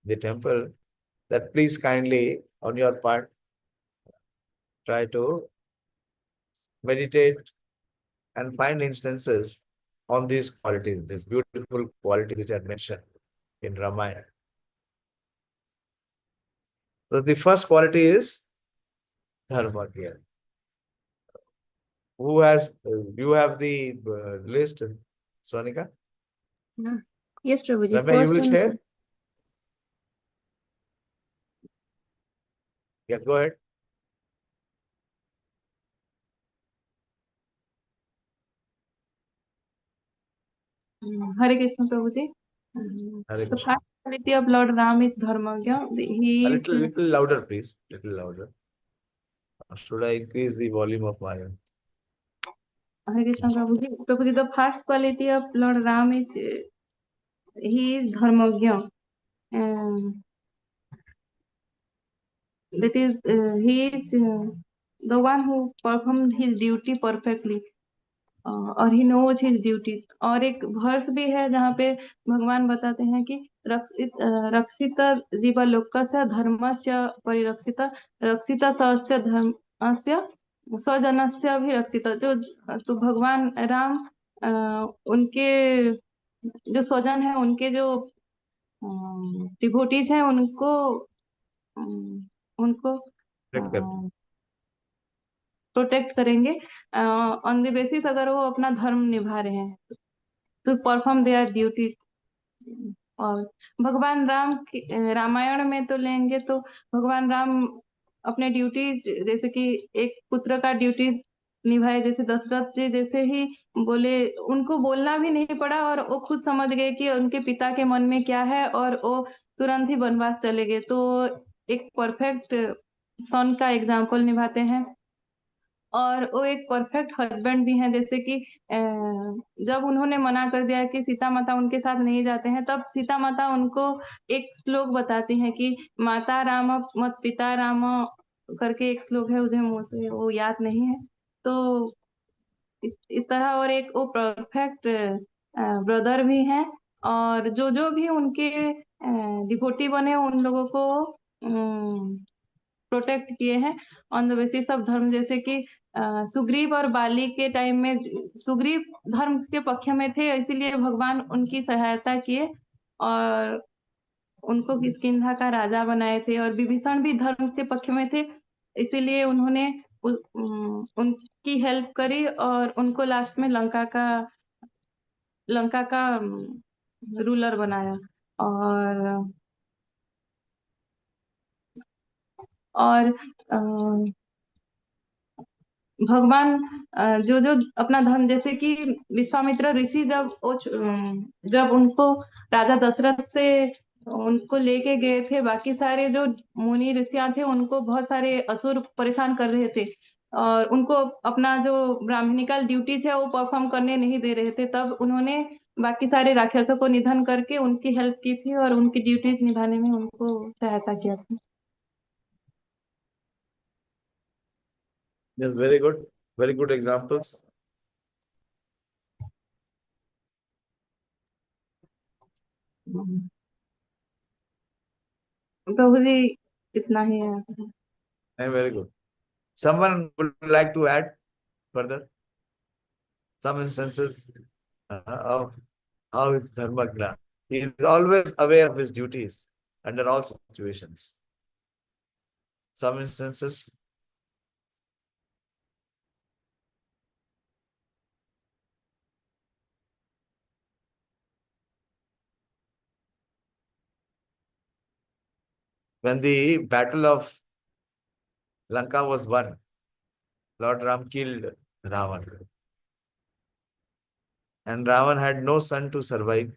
the temple, that please kindly, on your part, try to meditate and find instances on these qualities, these beautiful qualities which are mentioned in Ramayana. So the first quality is dharmajñaḥ. Who has, you have the list, Sonika? Yes, Prabhuji. Ramya, you First will one. share? Yeah, go ahead. Hare Krishna Prabhuji. Hare The Krishna. first quality of Lord Ram is dharmajñaḥ. He A is little louder, please. Little louder. Or should I increase the volume of my own? Hare Krishna Prabhuji. Prabhuji, the first quality of Lord Ram is he is dharmajñaḥ. That is, he is the one who performed his duty perfectly. और he knows his duty. और एक verse भी है जहाँ पे भगवान बताते हैं कि रक्षित जीवलोकस्य धर्मस्य परिरक्षित रक्षित सस्य धर्मस्य स्वजनस्य भी रक्षित। जो तो भगवान राम उनके जो स्वजन है, उनके जो डिवोटीज हैं, उनको प्रोटेक्ट करेंगे ऑन द बेसिस अगर वो अपना धर्म निभा रहे हैं, to perform their duties. और भगवान राम रामायण में तो लेंगे तो भगवान राम अपने ड्यूटीज, जैसे कि एक पुत्र का ड्यूटीज निभाए, जैसे दशरथ जी जैसे ही बोले, उनको बोलना भी नहीं पड़ा और वो खुद समझ गए कि उनके पिता के मन में क्या है और वो तुरंत ही वनवास चले गए। तो एक परफेक्ट सन का एग्जाम्पल निभाते हैं और वो एक परफेक्ट हस्बैंड भी हैं। जैसे कि जब उन्होंने मना कर दिया कि सीता माता उनके साथ नहीं जाते हैं, तब सीता माता उनको एक श्लोक बताती हैं कि माता राम मत पिता राम करके एक श्लोक है, मुझे मुंह से वो याद नहीं है। तो इस तरह और एक वो परफेक्ट ब्रदर भी हैं और जो भी उनके डिवोटी बने उन लोगों को प्रोटेक्ट किए हैं ऑन द बेसिस ऑफ धर्म। जैसे कि सुग्रीव और बाली के टाइम में सुग्रीव धर्म के पक्ष में थे, इसीलिए भगवान उनकी सहायता किए और उनको किष्किंधा का राजा बनाए थे। और विभीषण भी धर्म के पक्ष में थे, इसीलिए उन्होंने उनकी हेल्प करी और उनको लास्ट में लंका का रूलर बनाया। और भगवान जो अपना धर्म, जैसे कि विश्वामित्र ऋषि जब उनको राजा दशरथ से उनको लेके गए थे, बाकी सारे जो मुनि ऋषियां थे उनको बहुत सारे असुर परेशान कर रहे थे और उनको अपना जो ब्राह्मणिकल ड्यूटीज है वो परफॉर्म करने नहीं दे रहे थे। तब उन्होंने बाकी सारे राक्षसों को निधन करके उनकी हेल्प की थी और उनकी ड्यूटीज निभाने में उनको सहायता किया था। Yes, very good examples. प्रभु जी इतना ही है। Very good. Someone would like to add further some instances of how is dharmajñaḥ. He is always aware of his duties under all situations. Some instances. When the battle of Lanka was won, Lord Ram killed Ravan. And Ravan had no son to survive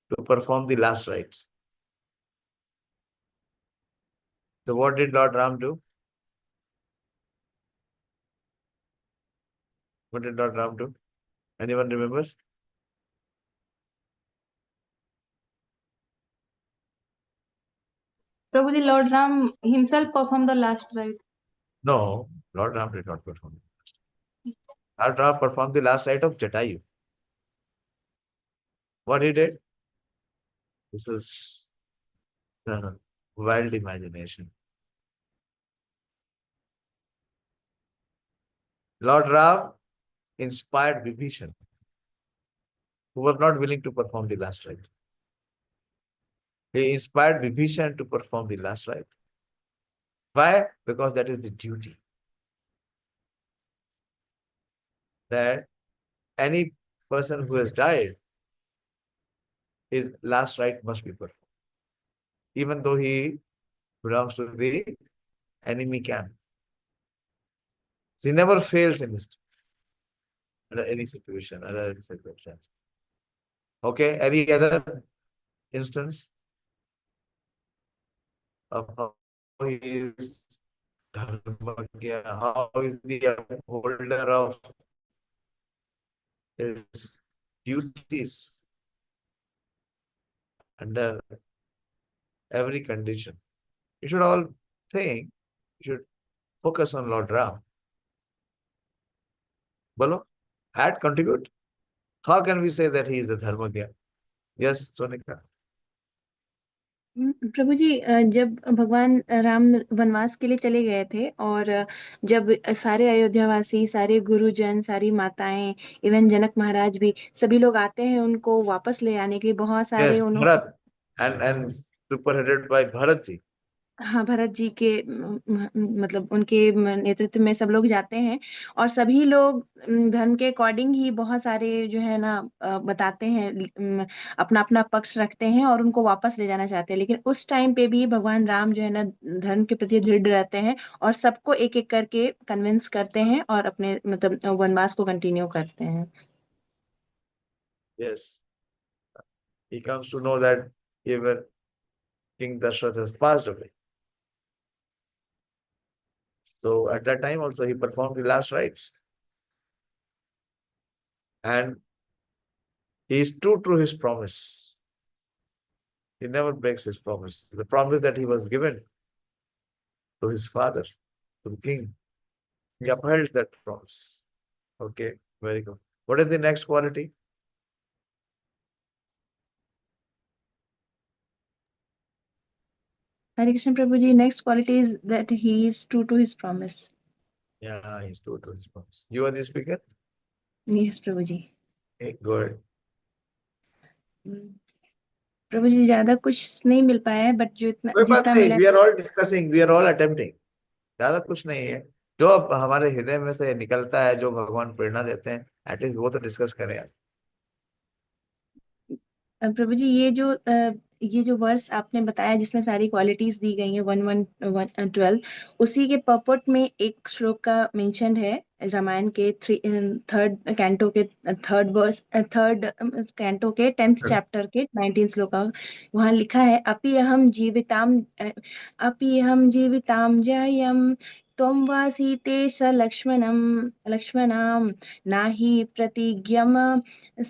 to perform the last rites. So what did Lord Ram do? What did Lord Ram do? Anyone remembers? प्रभु ji lord Ram himself performed the last rite. No, Lord Ram did not perform. Lord Ram performed the last rite of Jatayu. What he did? This is wild imagination. Lord Ram inspired Vibhishan, who was not willing to perform the last rite. He inspired Vibhishan to perform the last rite. Why? Because that is the duty. That any person who has died, his last rite must be performed, even though he belongs to the enemy camp. So he never fails in his under any situation, under any circumstance. Okay, any other instance of how he is dharmajñaḥ, how is the upholder of his duties under every condition. You should all think, you should focus on Lord Ram. Bolo, add, contribute. How can we say that he is the dharmajñaḥ? Yes, Sonika. प्रभु जी जब भगवान राम वनवास के लिए चले गए थे और जब सारे अयोध्यावासी, सारे गुरुजन, सारी माताएं, इवन जनक महाराज भी, सभी लोग आते हैं उनको वापस ले आने के लिए, बहुत सारे Yes, Bharat and superheaded by Bharat ji. हाँ, भरत जी के मतलब उनके नेतृत्व में सब लोग जाते हैं और सभी लोग धर्म के अकॉर्डिंग ही बहुत सारे जो है ना बताते हैं, अपना अपना पक्ष रखते हैं और उनको वापस ले जाना चाहते हैं। लेकिन उस टाइम पे भी भगवान राम जो है ना धर्म के प्रति दृढ़ रहते हैं और सबको एक एक करके कन्विंस करते हैं और अपने मतलब वनवास को कंटिन्यू करते हैं। Yes. He comes to know that even King Dashrath has passed away. So at that time also he performed the last rites. And he is true to his promise. He never breaks his promise. The promise that he was given to his father, to the king, he upheld that promise. Okay, very good. What is the next quality? Hare Krishna Prabhu ji, next quality is that he is true to his promise. Yeah, he's true to his promise. You are the speaker? Yes, Prabhu ji. Okay, good. प्रभु जी ज्यादा कुछ नहीं मिल पाया है, but जो इतना कोई बात जितना नहीं, मिला we are all discussing, we are all attempting. ज्यादा कुछ नहीं है, जो अब हमारे हृदय में से निकलता है, जो भगवान प्रेरणा देते हैं, एटलीस्ट वो तो डिस्कस करें आप। प्रभु जी ये जो वर्स आपने बताया जिसमें सारी क्वालिटीज दी गई हैं 1112, उसी के पर्पट में एक श्लोक का मेंशन है रामायण के थर्ड कैंटो के थर्ड कैंटो के 10th चैप्टर के 19 श्लोक का। वहाँ लिखा है अपि अहम जीविताम जायम त्वं वासीते स लक्ष्मणाम नाहि प्रतिज्ञम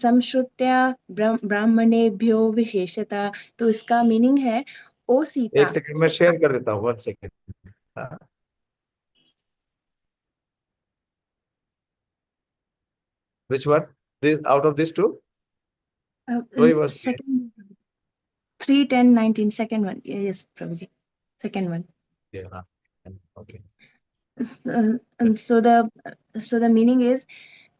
संश्रुत्या ब्राह्मणेभ्यो विशेषता। तो इसका मीनिंग है ओ सीता। एक सेकंड में शेयर कर देता हूँ, 1 second. Which one? This out of these two? second 3:10:19, second one. Yes, Prabhuji, second one. Yeah. Okay. So the meaning is,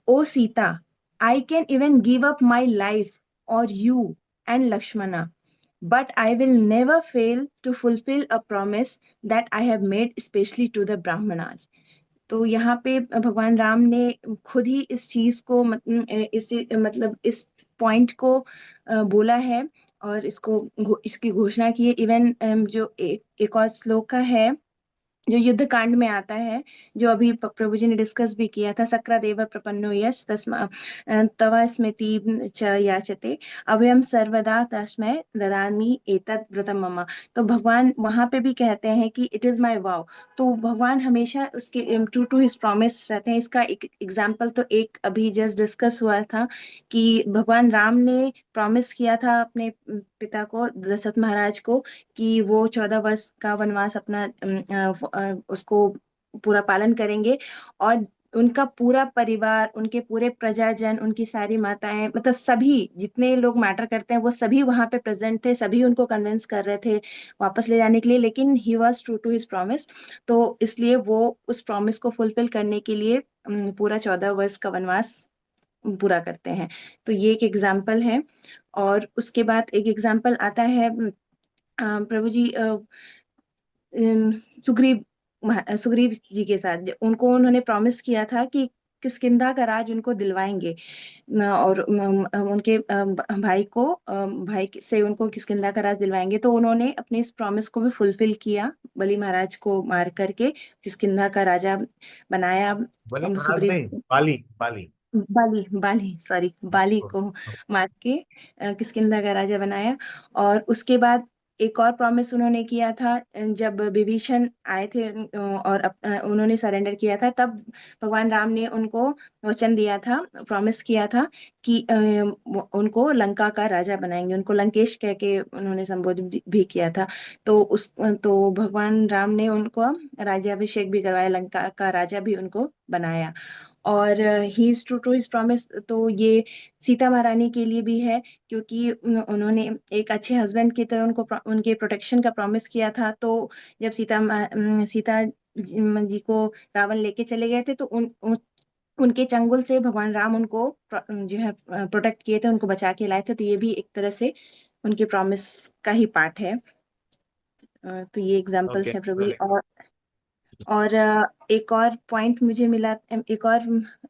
O Sita, I can even give up my life or you and Lakshmana, but I will never fail to fulfill a promise that I have made, especially to the Brahmanas. तो यहाँ पे भगवान राम ने खुद ही इस चीज को इस पॉइंट को बोला है और इसकी घोषणा की है। इवन जो एक और श्लोक का है जो युद्ध कांड में आता है, जो अभी प्रभु जी ने डिस्कस भी किया था, सक्रादेव प्रपन्नो यस् तस्मा तव स्मृति च याचते अभयम सर्वदा तस्मै ददामि एतत् व्रतम मम। तो भगवान वहां पे भी कहते हैं कि इट इज माय वाव। तो भगवान हमेशा उसके ट्रू टू हिज प्रॉमिस रहते हैं। इसका एक एग्जाम्पल तो एक अभी जस्ट डिस्कस हुआ था कि भगवान राम ने प्रॉमिस किया था अपने पिता को, दशरथ महाराज को, कि वो 14 वर्ष का वनवास अपना उसको पूरा पालन करेंगे और उनका पूरा परिवार, उनके पूरे प्रजाजन, उनकी सारी माताएं, मतलब सभी जितने लोग मैटर करते हैं वो सभी वहां पे प्रेजेंट थे, सभी उनको कन्विंस कर रहे थे वापस ले जाने के लिए, लेकिन he was true to his promise. तो इसलिए वो उस प्रॉमिस को फुलफिल करने के लिए पूरा 14 वर्ष का वनवास पूरा करते हैं। तो ये एक एग्जाम्पल है। और उसके बाद एक एग्जाम्पल आता है प्रभु जी सुग्रीव जी के साथ। उन्होंने प्रॉमिस किया था कि किष्किंधा का राज उनको दिलवाएंगे और उनके भाई से उनको किष्किंधा का राज दिलवाएंगे। तो उन्होंने अपने इस प्रॉमिस को भी फुलफिल किया, बलि महाराज को मार करके किष्किंधा का राजा बनाया। बाली को मार के किष्किंधा का राजा बनाया। और उसके बाद एक और प्रॉमिस उन्होंने किया था, जब विभीषण आए थे और उन्होंने सरेंडर किया था, तब भगवान राम ने उनको वचन दिया था, प्रॉमिस किया था कि उनको लंका का राजा बनाएंगे। उनको लंकेश कह के उन्होंने संबोधित भी किया था। तो भगवान राम ने उनको राज्याभिषेक भी करवाया, लंका का राजा भी उनको बनाया। और he is true to his promise. तो ये सीता महारानी के लिए भी है, क्योंकि उन्होंने एक अच्छे हस्बैंड की तरह उनको उनके प्रोटेक्शन का प्रॉमिस किया था। तो जब सीता जी को रावण लेके चले गए थे, तो उनके चंगुल से भगवान राम उनको जो है प्रोटेक्ट किए थे, उनको बचा के लाए थे। तो ये भी एक तरह से उनके प्रॉमिस का ही पार्ट है। तो ये एग्जाम्पल्स है प्रभु। और एक और पॉइंट मुझे मिला, एक और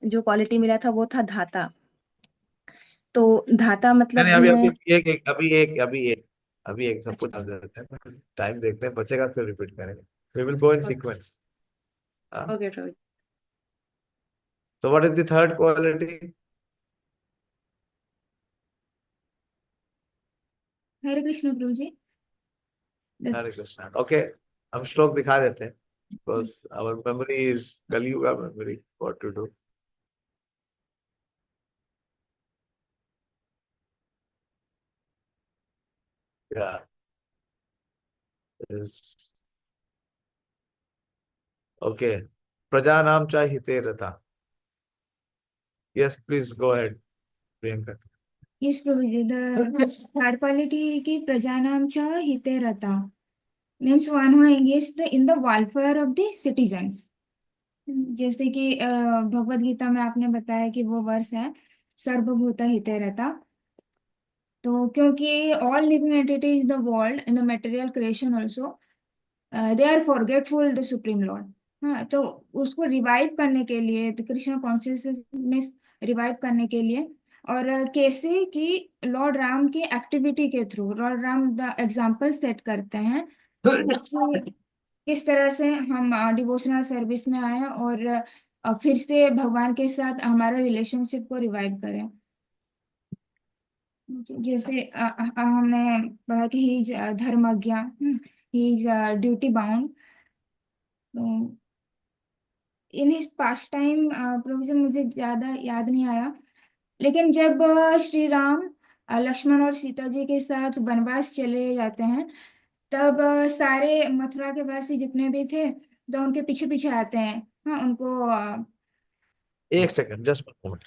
जो क्वालिटी मिला था वो था धाता। तो धाता मतलब अभी एक सब कुछ देते हैं, टाइम देखते हैं, बचेगा फिर रिपीट करेंगे। We will go in sequence. Okay, Prabhu. So what is the third quality? Hare Krishna Prabhu ji. Hare Krishna. Okay, हम श्लोक दिखा देते हैं, because our memory is Kali Yuga memory. What to do? Yeah. Yes. Okay. प्रजानां च hite rataḥ. Yes, please go ahead, Priyanka. Yes Prabhu ji. The third quality की प्रजानाम च हिते रता means one who engaged in the welfare of the citizens. जैसे कि भगवत गीता में आपने बताया कि वो वर्ष है सर्वभूत हिते रता। तो क्योंकि all living entities the world in the material creation also they are forgetful the supreme lord. हाँ, तो उसको रिवाइव करने के लिए, कृष्ण कॉन्शियसनेस रिवाइव करने के लिए, और कैसे कि लॉर्ड राम की एक्टिविटी के through Lord Ram the example set करते हैं कि किस तरह से हम डिवोशनल सर्विस में आए और फिर से भगवान के साथ हमारा रिलेशनशिप को रिवाइव करें। जैसे हमने पढ़ा कि ही इज धर्मज्ञ, he is duty bound. In his pastime Prabhu ji मुझे ज्यादा याद नहीं आया, लेकिन जब श्री राम लक्ष्मण और सीता जी के साथ वनवास चले जाते हैं, तब सारे मथुरा के वासी जितने भी थे तो उनके पीछे पीछे आते हैं। हाँ, उनको एक second, just moment.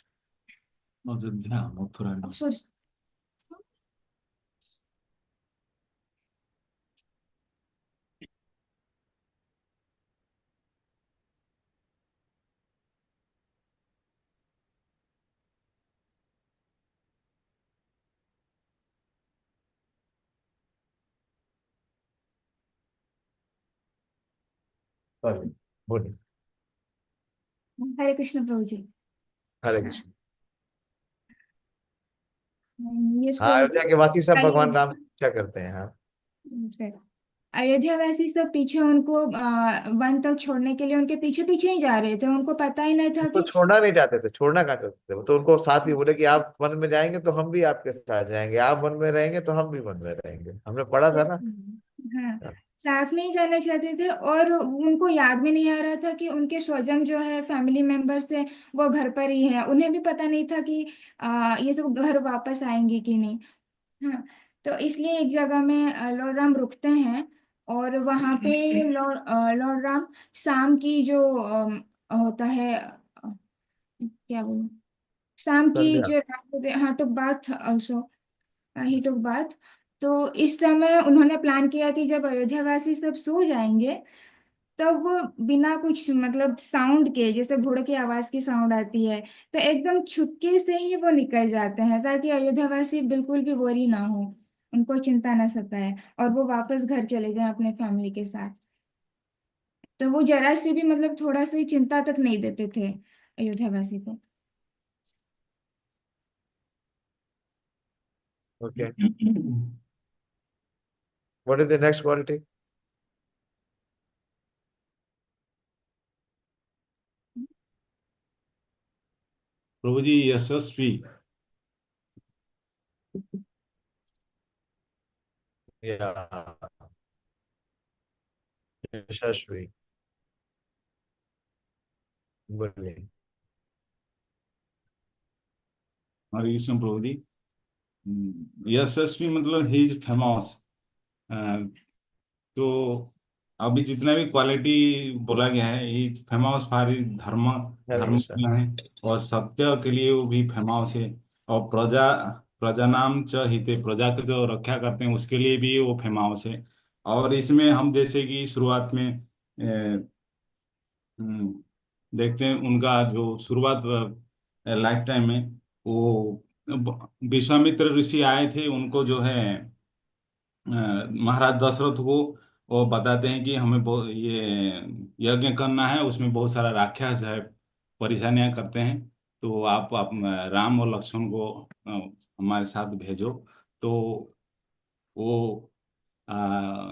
Ayodhya Mathura Sorry. बोलिए। हरे कृष्ण प्रभु जी। हरे कृष्ण। यस हाँ, प्रभु अयोध्या के बाकी सब जी। भगवान राम की पूजा करते हैं। हाँ, सर, अयोध्या वासी सब पीछे उनको वन तक छोड़ने के लिए उनके पीछे पीछे ही जा रहे थे। उनको पता ही नहीं था उनको कि छोड़ना नहीं चाहते थे, छोड़ना कहाँ चाहते थे। वो तो उनको साथ ही बोले कि आप वन में जाएंगे तो हम भी आपके साथ जाएंगे, आप वन में रहेंगे तो हम भी वन में रहेंगे। हमने पढ़ा था ना। हाँ, साथ में ही जाना चाहते थे। और उनको याद भी नहीं आ रहा था कि उनके स्वजन जो है, फैमिली मेंबर्स है, वो घर पर ही है। उन्हें भी पता नहीं था कि ये सब घर वापस आएंगे कि नहीं। हाँ, तो इसलिए एक जगह में लॉर्ड राम रुकते हैं। और वहां पे लॉर्ड राम शाम की जो होता है, क्या बोलूं, शाम की संध्या। जो रात होती है, हाँ, टुक बाथ ऑल्सो, ही टुक बाथ। तो इस समय उन्होंने प्लान किया कि जब अयोध्या वासी सब सो जाएंगे, तब वो बिना कुछ मतलब साउंड के, जैसे घोड़े की आवाज की साउंड आती है, तो एकदम छुपके से ही वो निकल जाते हैं, ताकि अयोध्या वासी बिल्कुल भी वरी ना हो, उनको चिंता ना सताए, और वो वापस घर चले जाएं अपने फैमिली के साथ। तो वो जरा सी भी मतलब थोड़ा सी चिंता तक नहीं देते थे अयोध्या वासी को। Okay, what is the next quality? Prabhu ji यशस्वी। या यशस्वी। बोलिए। हरे कृष्ण प्रभु जी। यशस्वी मतलब ही इज फेमस। तो अभी जितना भी क्वालिटी बोला गया है, ये फेमस फॉर धर्म, हरे धर्म कृष्ण। क्या है, और सत्य के लिए वो भी फेमस है। और प्रजानाम च हिते, प्रजा की जो रक्षा करते हैं उसके लिए भी वो फेमस है। और इसमें हम जैसे कि शुरुआत में देखते हैं उनका जो शुरुआत लाइफ टाइम में, वो विश्वामित्र ऋषि आए थे, उनको जो है महाराज दशरथ को वो बताते हैं कि हमें बहुत ये यज्ञ करना है, उसमें बहुत सारा राक्षस है, परेशानियां करते हैं। तो आप राम और लक्ष्मण को हमारे साथ भेजो। तो वो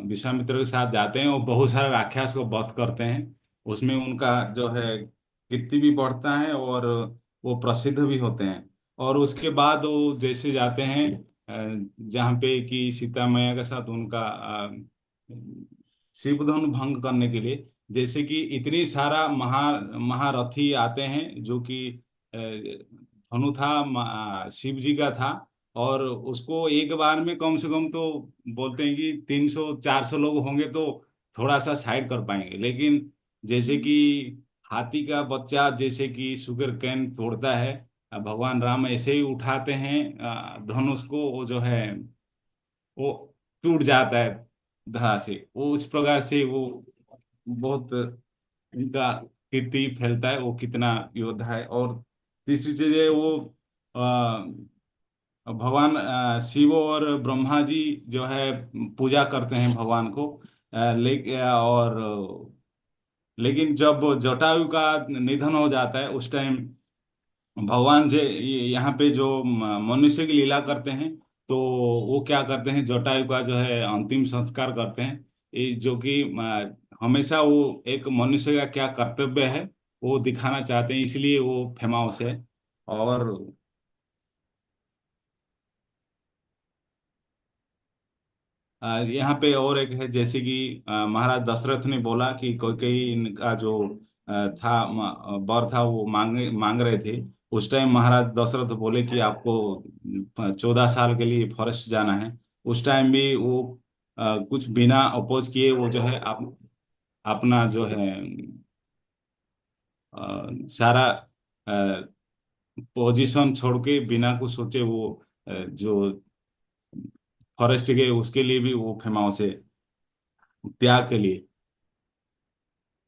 विश्वामित्र के साथ जाते हैं और बहुत सारे राक्षस को वध करते हैं। उसमें उनका जो है कीर्ति भी बढ़ता है और वो प्रसिद्ध भी होते हैं। और उसके बाद वो जैसे जाते हैं जहाँ पे कि सीता मैया के साथ उनका शिवधनुः भंग करने के लिए, जैसे कि इतनी सारा महारथी आते हैं, जो कि धनु था शिव जी का था। और उसको एक बार में कम से कम तो बोलते हैं कि 300-400 लोग होंगे तो थोड़ा सा साइड कर पाएंगे। लेकिन जैसे कि हाथी का बच्चा जैसे कि शुगर कैन तोड़ता है, भगवान राम ऐसे ही उठाते हैं धनुष को, वो जो है वो टूट जाता है धड़ा से। वो उस प्रकार से वो बहुत उनका कीर्ति फैलता है, वो कितना योद्धा है। और तीसरी चीज है वो भगवान शिव और ब्रह्मा जी जो है पूजा करते हैं भगवान को। लेकिन जब जटायु का निधन हो जाता है उस टाइम भगवान जी यहाँ पे जो मनुष्य की लीला करते हैं, तो वो क्या करते हैं, जटायु का जो है अंतिम संस्कार करते हैं। ये जो कि हमेशा वो एक मनुष्य का क्या कर्तव्य है वो दिखाना चाहते हैं, इसलिए वो फेमस है। और यहाँ पे और एक है, जैसे कि महाराज दशरथ ने बोला कि कोई कोई इनका जो था वर था वो मांग रहे थे। उस टाइम महाराज दशरथ बोले कि आपको 14 साल के लिए फॉरेस्ट जाना है। उस टाइम भी वो कुछ बिना अपोज किए वो जो है अपना जो है सारा पोजीशन छोड़ के बिना कुछ सोचे वो जो फॉरेस्ट गए, उसके लिए भी वो फेमस है, त्याग के लिए।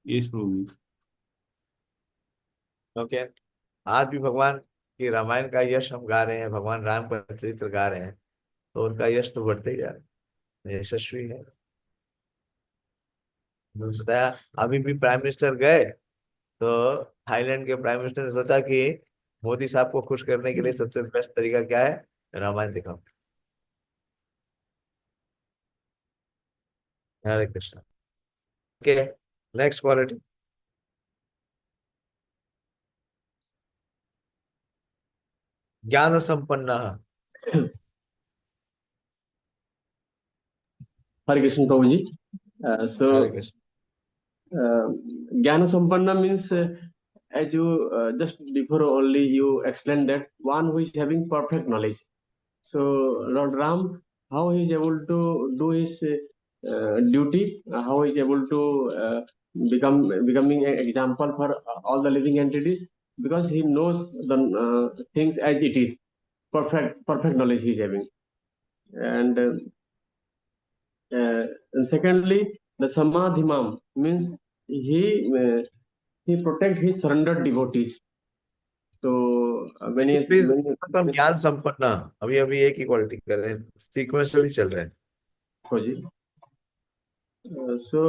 इस प्रभु। ओके, आज भी भगवान की रामायण का यश हम गा रहे हैं, भगवान राम का चरित्र गा रहे हैं, तो उनका यश तो बढ़ते ही जा रहा है, यशस्वी है। बताया अभी भी प्राइम मिनिस्टर गए तो थाईलैंड के प्राइम मिनिस्टर ने सोचा कि मोदी साहब को खुश करने के लिए सबसे बेस्ट तरीका क्या है, रामायण दिखाओ। Hare Krishna. Okay, next quality. ज्ञान संपन्न। Hare Krishna Prabhu ji. So Hare Krishna. jnāna-sampannaḥ means, as you just before only you explained, that one who is having perfect knowledge. So Lord Ram, how he is able to do his duty, how he is able to becoming an example for all the living entities, because he knows the things as it is. Perfect knowledge he is having. And secondly, the samādhimān means he protect his surrendered devotees. So when he please ज्ञान संपन्न, अभी अभी एक ही quality कर रहे हैं, sequentially चल रहे हैं। So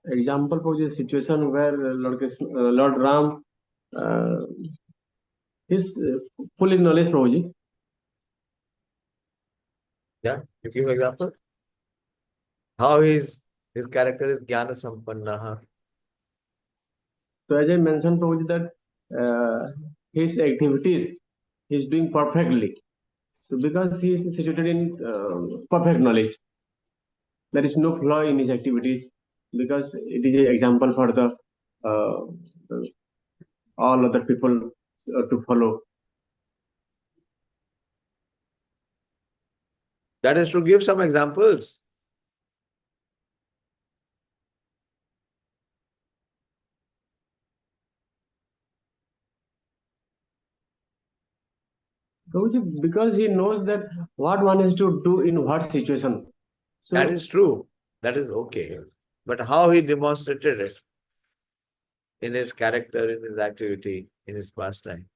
example for the situation where Lord Ram is full in knowledge, Prabhuji. Yeah, you give example. How his character is jñāna-sampannaḥ. So as I mentioned, Prabhuji, that his activities he is doing perfectly. So because he is situated in perfect knowledge, there is no flaw in his activities, because it is an example for the all other people to follow. That is to give some examples. Because he knows that what one has to do in what situation. So that is true. That is okay. But how he demonstrated it in his character, in his activity, in his pastime.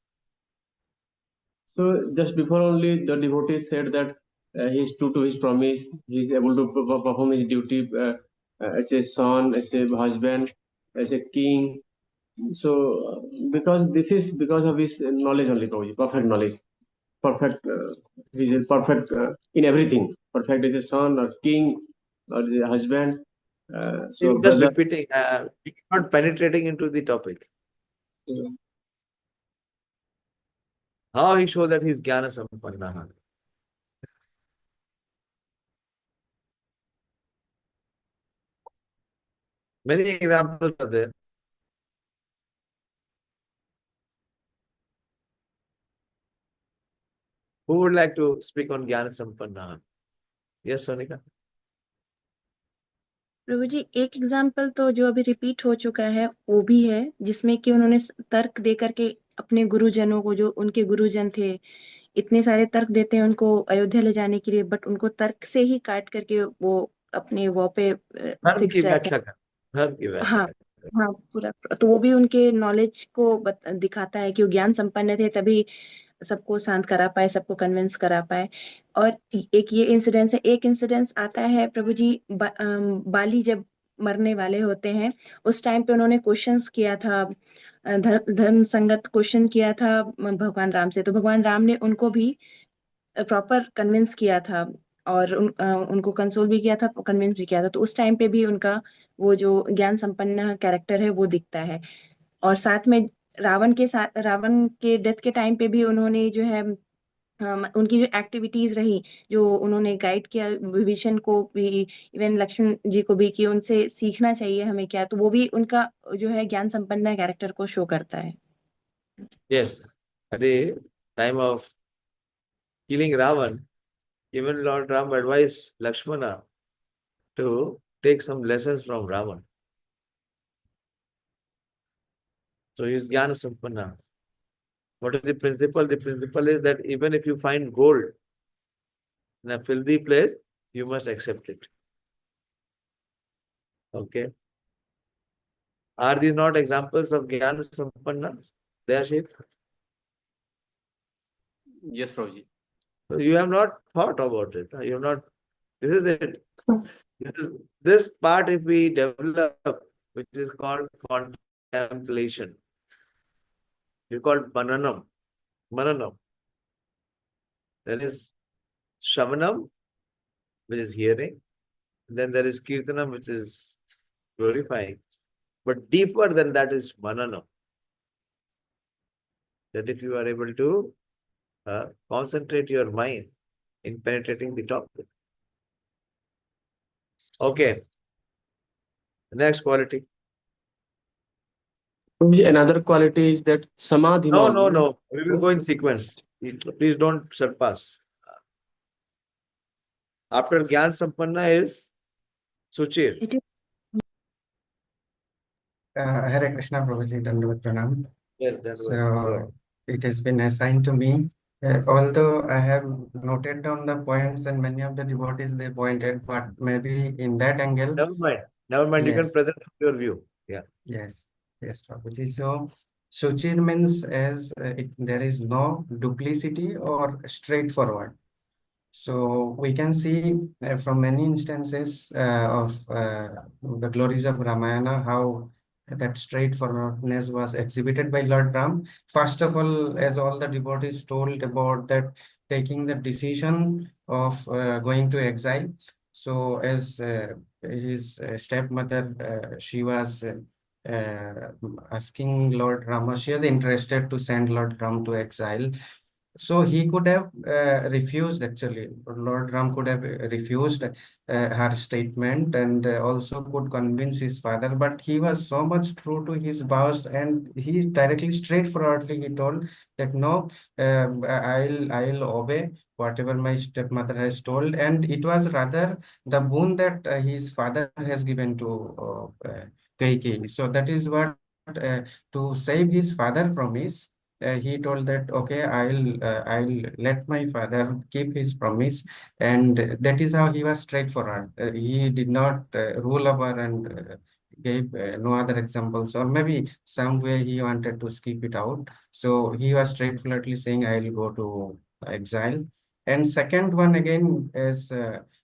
So just before only the devotees said that he is true to his promise. He is able to perform his duty as a son, as a husband, as a king. So because this is because of his knowledge only, perfect knowledge. Perfect, he is perfect in everything. Perfect as a son or king or as a husband. So just repeating, not penetrating into the topic. How he shows that he is jñāna-sampannaḥ. Many examples are there. Who would like to speak on jñāna-sampannaḥ? Yes, Sonika. प्रभु जी, एक example तो जो अभी repeat हो चुका है वो भी है, जिसमें कि उन्होंने तर्क दे करके अपने गुरुजनों को, जो उनके गुरुजन थे, इतने सारे तर्क देते हैं उनको अयोध्या ले जाने के लिए, बट उनको तर्क से ही काट करके वो अपने वो पे फिक्स रहते हैं। हाँ हाँ, पूरा। तो वो भी उनके नॉलेज को दिखाता है कि वो ज्ञान संपन्न थे, तभी सबको शांत करा पाए, सबको कन्विंस करा पाए। और एक ये इंसिडेंस है, एक इंसिडेंस आता है प्रभु जी, बाली जब मरने वाले होते हैं उस टाइम पे उन्होंने क्वेश्चंस किया था, धर्म संगत क्वेश्चन किया था भगवान राम से, तो भगवान राम ने उनको भी प्रॉपर कन्विंस किया था और उनको कंसोल भी किया था, कन्विंस भी किया था। तो उस टाइम पे भी उनका वो जो ज्ञान संपन्न कैरेक्टर है वो दिखता है। और साथ में रावण के डेथ के टाइम पे भी उन्होंने जो है उनकी जो एक्टिविटीज रही, जो उन्होंने गाइड किया विभीषण को भी, इवन लक्ष्मण जी को भी, कि उनसे सीखना चाहिए हमें क्या, तो वो भी उनका जो है ज्ञान संपन्न कैरेक्टर को शो करता है। Yes, at the time of killing Ravan, even Lord Ram advised Lakshmana to take some lessons from Ravan. So he is jñāna-sampannaḥ. What is the principle? The principle is that even if you find gold in a filthy place, you must accept it. Okay. Are these not examples of jñāna-sampannaḥ? They are shape. Yes, Prabhuji. So you have not thought about it. You have not. This is it. This part, if we develop, which is called contemplation, it's called mananam. Mananam. That is shamanam, which is hearing. Then there is kirtanam, which is glorifying. But deeper than that is mananam. That if you are able to concentrate your mind in penetrating the topic. Okay. The next quality. Another quality is that samādhimān. No. We will go in sequence. Please don't surpass. After jñāna-sampannaḥ is śucir. It is Hare Krishna, Prabhuji, Dandavat Pranam. Yes, that's So it has been assigned to me. Although I have noted down the points and many of the devotees they pointed, but maybe in that angle. Never mind. Never mind. You can Yes. present your view. Yeah. Yes, Prabhuji. So, śucir means as there is no duplicity or straightforward. So we can see from many instances of the glories of Ramayana how that straightforwardness was exhibited by Lord Ram. First of all, as all the devotees told about that taking the decision of going to exile. So as his stepmother, she was asking Lord Rama, she was interested to send Lord Ram to exile. So he could have refused, actually. Lord Ram could have refused her statement and also could convince his father, but he was so much true to his vows and he directly, straightforwardly, he told that no, I'll obey whatever my stepmother has told. And it was rather the boon that his father has given to Kaikeyi. So that is what, to save his father promise, he told that okay, I'll let my father keep his promise, and that is how he was straightforward. He did not rule over and gave no other examples, or maybe some way he wanted to skip it out. So he was straightforwardly saying, I'll go to exile. And second one again, as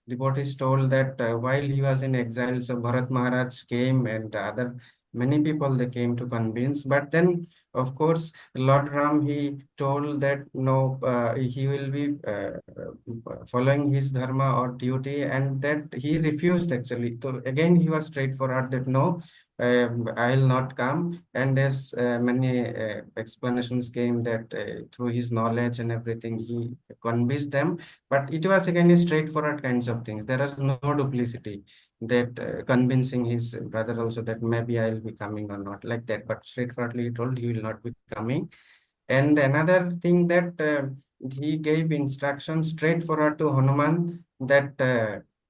devotees told that while he was in exile, so Bharat Maharaj came and other many people they came to convince, but then of course Lord Ram, he told that no, he will be following his dharma or duty, and that he refused actually. So again, he was straightforward that no, I will not come. And as many explanations came that through his knowledge and everything, he convinced them. But it was again a straightforward kinds of things. There was no duplicity that convincing his brother also that maybe I'll be coming or not, like that. But straightforwardly he told he will not be coming. And another thing that he gave instructions straightforward to Hanuman that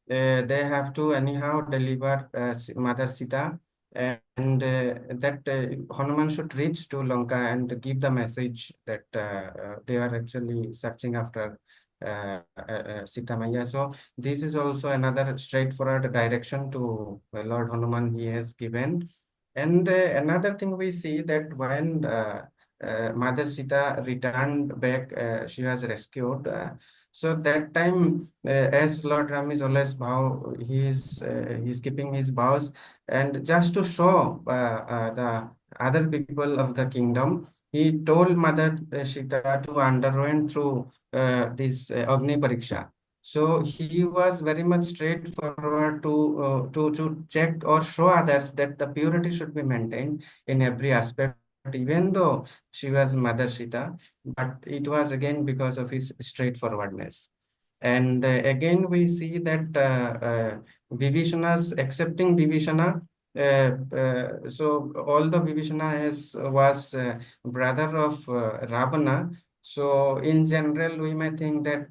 they have to anyhow deliver Mother Sita, and that Hanuman should reach to Lanka and give the message that they are actually searching after Sita Maya. So this is also another straightforward direction to Lord Hanuman he has given. And another thing we see that when Mother Sita returned back, she was rescued. So that time, as Lord Ram is always vow, he's keeping his vows, and just to show the other people of the kingdom, he told Mother Sita to underwent through this Agni Pariksha. So he was very much straightforward to check or show others that the purity should be maintained in every aspect, even though she was Mother Sita, but it was again because of his straightforwardness. And again, we see that Vibhishana's accepting Vibhishana. So although Vibhishana was brother of Ravana, so in general, we may think that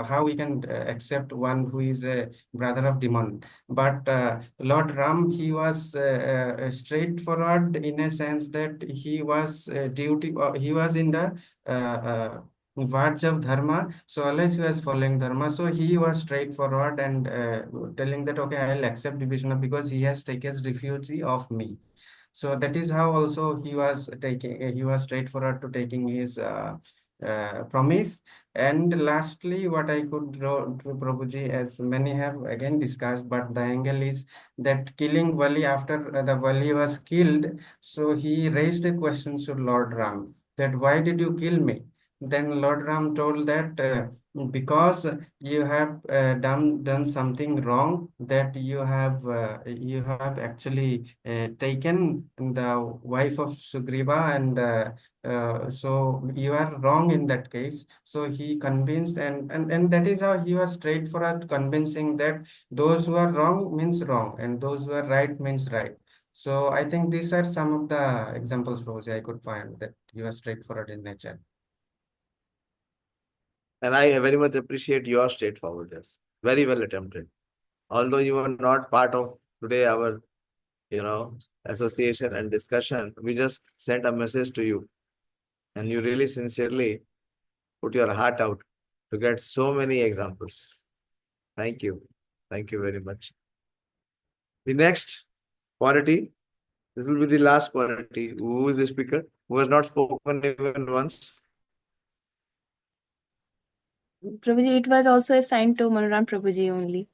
how we can accept one who is a brother of demon. But Lord Ram, he was straightforward in a sense that he was he was in the words of dharma. So always he was following dharma. So he was straightforward and telling that okay, I'll accept Vibhishana because he has taken refuge of me. So that is how also he was taking. He was straightforward to taking his promise. And lastly, what I could draw to Prabhuji, as many have again discussed, but the angle is that killing Vali, after the Vali was killed, so he raised a question to Lord Ram that why did you kill me? Then Lord Ram told that because you have done something wrong, that you have actually taken the wife of Sugriva, and so you are wrong in that case. So he convinced, and that is how he was straightforward, convincing that those who are wrong means wrong and those who are right means right. So I think these are some of the examples, Rosie, I could find that he was straightforward in nature. And I very much appreciate your straightforwardness. Very well attempted. Although you were not part of today our, association and discussion, we just sent a message to you. And you really sincerely put your heart out to get so many examples. Thank you. Thank you very much. The next quality, this will be the last quality. Who is the speaker? Who has not spoken even once? Prabhuji, it was also assigned to Manoram Prabhuji only.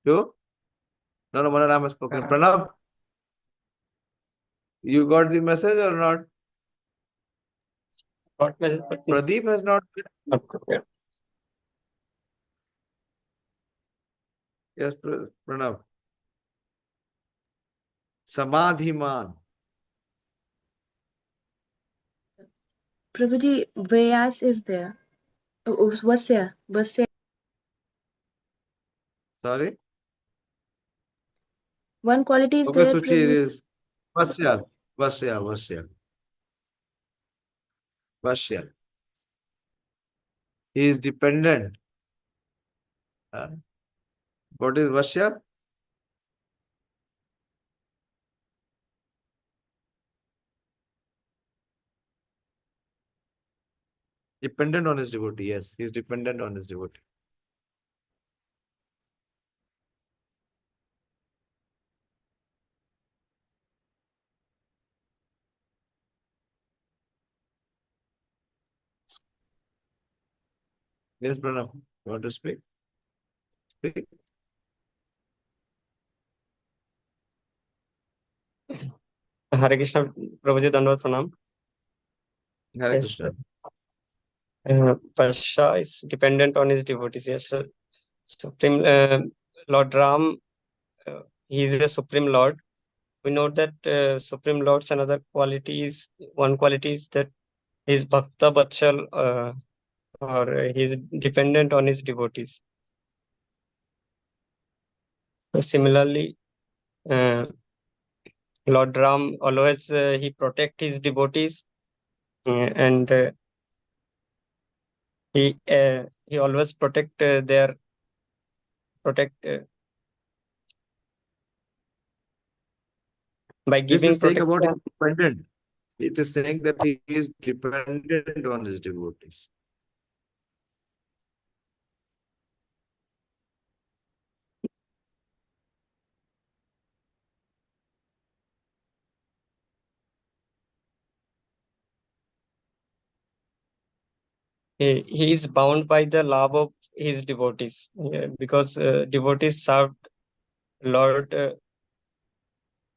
You? No, Manoram has spoken. Pranav, you got the message or not? Got message, but Pradeep has not. not prepared. Yes, Pranav. Samādhimān. Prabhuji, Vyas is there. Vaśyaḥ. Sorry? One quality is Okay, there. Śucir Prabhuji. is vaśyaḥ. He is dependent. What is vaśyaḥ? Dependent on his devotee. Yes, he is dependent on his devotee. Yes, Pranav, you want to speak? Speak. Hare Krishna, Prabhuji, Dandavat Pranam. Hare Yes, Krishna. Vaśyaḥ is dependent on his devotees. Yes, sir. Supreme Lord Ram, he is the Supreme Lord. We know that Supreme Lord's another quality is, one quality is that he is Bhakta Vatshal, or he is dependent on his devotees. Similarly, Lord Ram always he protect his devotees, and he always protect by This giving is saying about protection. his dependent. It is saying that he is dependent on his devotees. He is bound by the love of his devotees, because devotees served Lord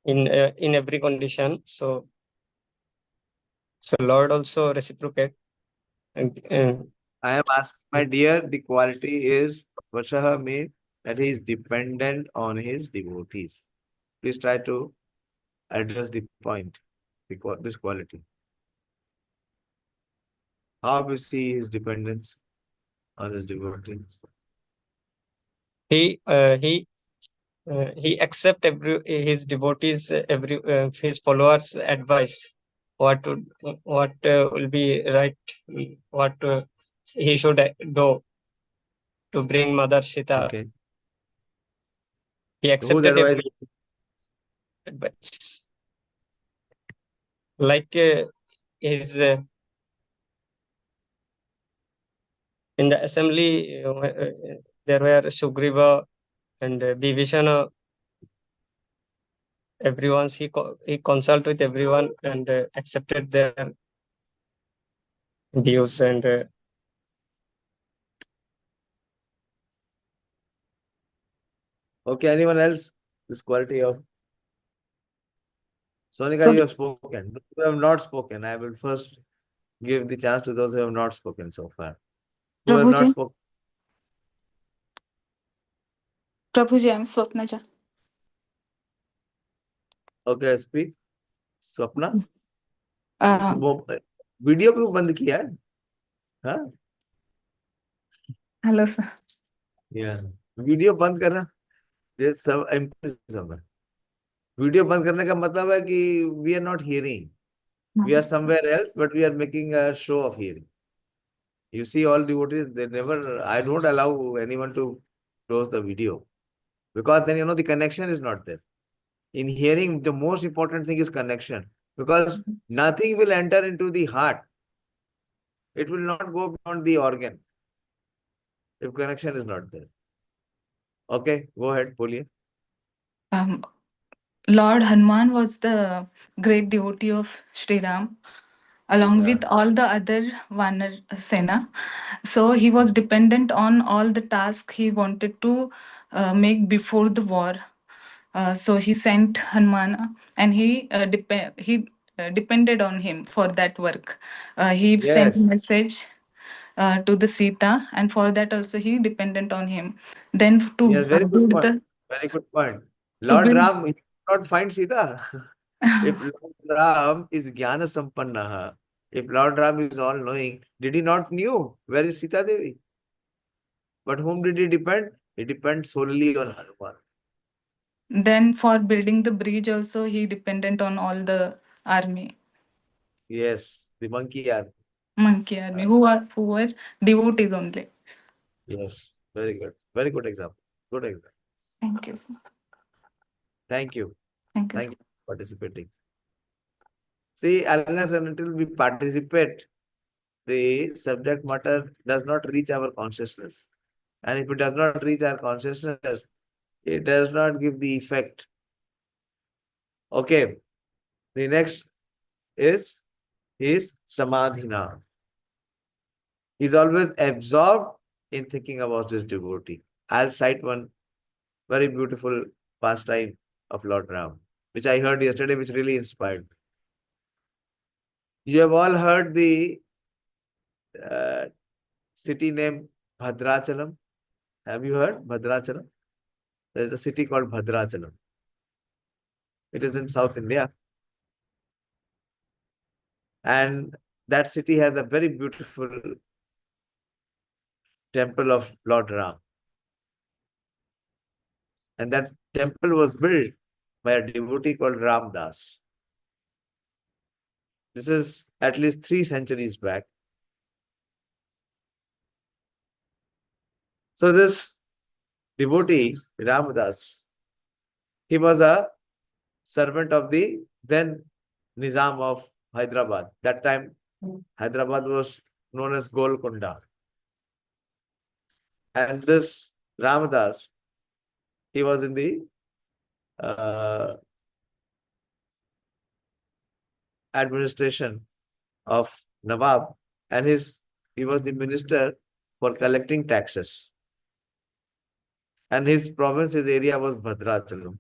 in every condition. So Lord also reciprocate. I am asking, my dear, the quality is vaśyaḥ means that he is dependent on his devotees. Please try to address the point, this quality. How we see his dependence on his devotees? He accept his devotees, his followers advice, what will be right, what he should do to bring Mother Sita. Okay. He accepted advice? every advice. Like his in the assembly, there were Sugriva and Vibhishana. Everyone he consult with everyone and accepted their views and Okay, anyone else? This quality of Sonika, you have spoken. Those who have not spoken, I will first give the chance to those who have not spoken so far. Who has not Prabhuji, spoken? Prabhuji, I'm Swapnaja. Okay, speak. Swapna. Uh, video क्यों बंद किया है? हाँ? hello, sir. Yeah. Video बंद करना ये सब एम्पिरिज्म है. वीडियो बंद करने का मतलब है कि we are not hearing. We are somewhere else, but we are making a show of hearing. You see, all devotees, they never, I don't allow anyone to close the video because then, the connection is not there. In hearing, the most important thing is connection because nothing will enter into the heart. It will not go beyond the organ if connection is not there. Okay, go ahead, Poliye. Lord Hanuman was the great devotee of Śrīmān, along with all the other Vanar Sena. So he was dependent on all the tasks he wanted to make before the war. So he sent Hanuman, and he depended on him for that work. He sent a message to the Sita, and for that also he dependent on him. Then to Yes, very good build point. the Very good point. Lord Ram, he did not find Sita. If Lord Ram is jñāna-sampannaḥ, if Lord Ram is all-knowing, did he not knew where is Sita Devi? But whom did he depend? He depends solely on Hanuman. Then for building the bridge also he dependent on all the army. Yes, the monkey army. Monkey army, who were devotees only. Yes, very good. Very good example. Good example. Thank you, sir. Thank you. Thank you, Thank you for participating. See, unless and until we participate, the subject matter does not reach our consciousness. And if it does not reach our consciousness, it does not give the effect. Okay. The next is samādhimān. He's always absorbed in thinking about this devotee. I'll cite one very beautiful pastime of Lord Ram, which I heard yesterday, which really inspired me. You have all heard the city named Bhadrachalam. Have you heard Bhadrachalam? There is a city called Bhadrachalam. It is in South India. And that city has a very beautiful temple of Lord Ram. And that temple was built by a devotee called Ramdas. This is at least 3 centuries back. So this devotee, Ramdas, he was a servant of the then Nizam of Hyderabad. That time, Hyderabad was known as Golconda. And this Ramdas, he was in the administration of Nawab, and he was the minister for collecting taxes. And his province, his area was Bhadrachalam.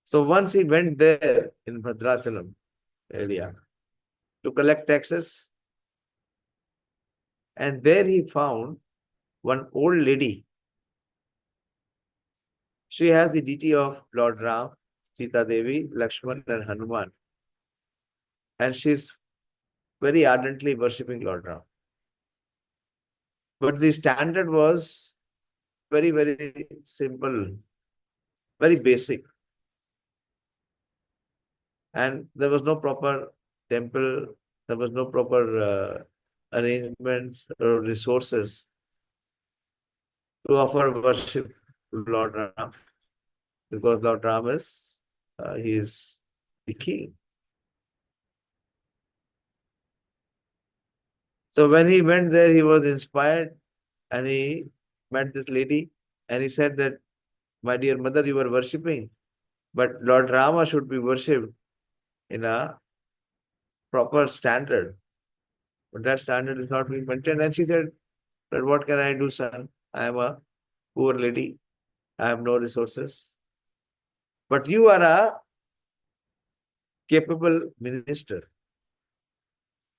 So once he went there in Bhadrachalam area to collect taxes, and there he found one old lady. She has the deity of Lord Ram, Sita Devi, Lakshman and Hanuman. And she's very ardently worshipping Lord Ram. But the standard was very, very simple, very basic. And there was no proper temple, there was no proper arrangements or resources to offer worship to Lord Ram. Because Lord Ram is, he is the king. So when he went there, he was inspired and he met this lady and he said that, my dear mother, you were worshipping, but Lord Rama should be worshipped in a proper standard. But that standard is not being maintained. And she said, "But what can I do, son? I am a poor lady. I have no resources. But you are a capable minister.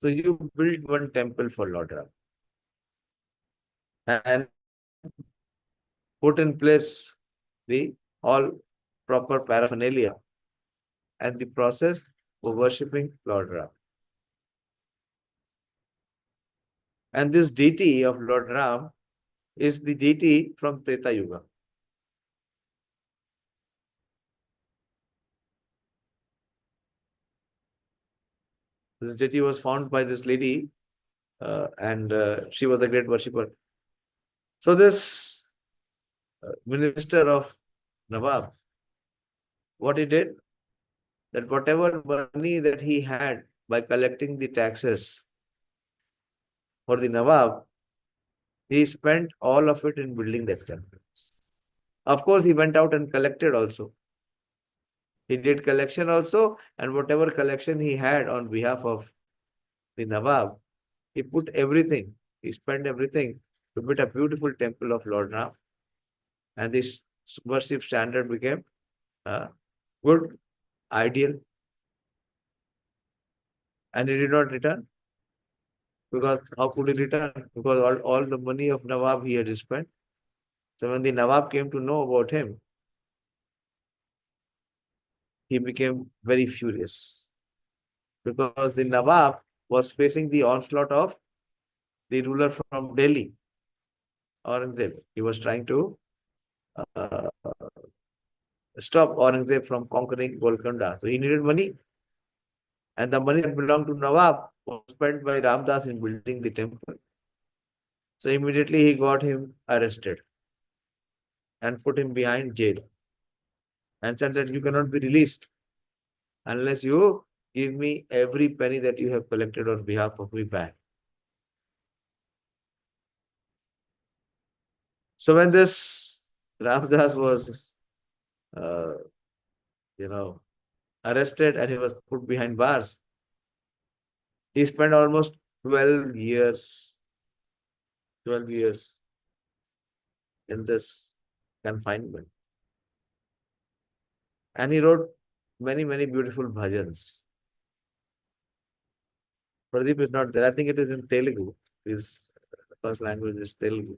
So you build one temple for Lord Ram and put in place the all proper paraphernalia and the process for worshipping Lord Ram. And this deity of Lord Ram is the deity from Treta Yuga. This deity was found by this lady and she was a great worshipper. So this minister of Nawab, what he did, that whatever money that he had by collecting the taxes for the Nawab, he spent all of it in building that temple. Of course, he went out and collected also. He did collection also, and whatever collection he had on behalf of the Nawab, he put everything, he spent everything to build a beautiful temple of Lord Ram. And this worship standard became good, ideal. And he did not return. Because how could he return? Because all the money of Nawab he had spent. So when the Nawab came to know about him, he became very furious. Because the Nawab was facing the onslaught of the ruler from Delhi, Aurangzeb. He was trying to stop Aurangzeb from conquering Golconda. So he needed money. And the money that belonged to Nawab was spent by Ramdas in building the temple. So immediately he got him arrested and put him behind jail. And said that you cannot be released unless you give me every penny that you have collected on behalf of me back. So when this Ramdas was, arrested and he was put behind bars, he spent almost 12 years in this confinement. And he wrote many, many beautiful bhajans. Pradeep is not there. I think it is in Telugu. His first language is Telugu.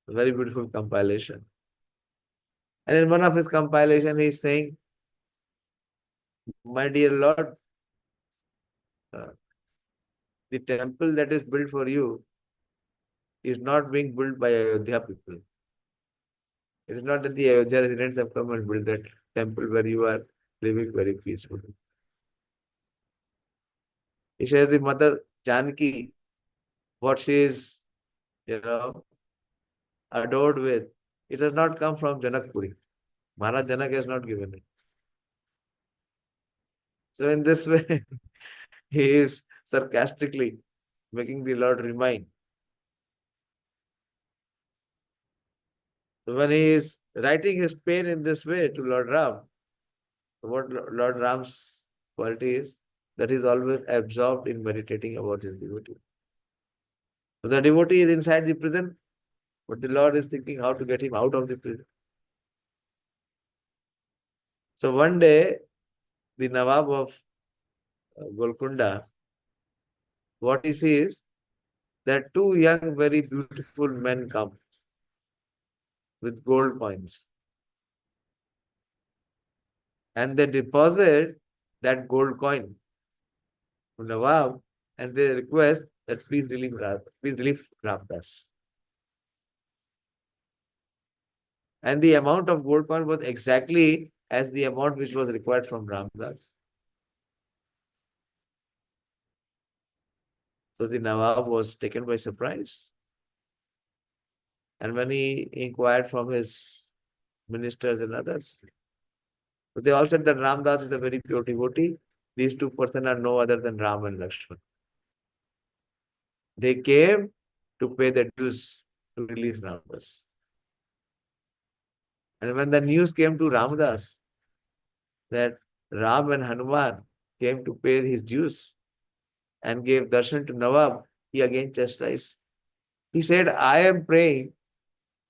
A very beautiful compilation. And in one of his compilation, he is saying, "My dear Lord, the temple that is built for you is not being built by Ayodhya people. It is not that the Ayodhya residents have come and built that temple where you are living very peacefully. He says the mother Janaki, what she is, adored with, it has not come from Janakpuri. Maharaj Janak has not given it. So in this way, he is sarcastically making the Lord remind. So when he is writing his pain in this way to Lord Ram, what Lord Ram's quality is, that he is always absorbed in meditating about his devotee. So the devotee is inside the prison, but the Lord is thinking how to get him out of the prison. So one day, the Nawab of Golconda, what he sees, that two young, very beautiful men come with gold coins. And they deposit that gold coin to Nawab and they request that please relieve Ramdas. And the amount of gold coin was exactly as the amount which was required from Ramdas. So the Nawab was taken by surprise. And when he inquired from his ministers and others, so they all said that Ramdas is a very pure devotee. These two persons are no other than Ram and Lakshman. They came to pay the dues to release Ramdas. And when the news came to Ramdas that Ram and Hanuman came to pay his dues and gave darshan to Nawab, he again chastised. He said, I am praying,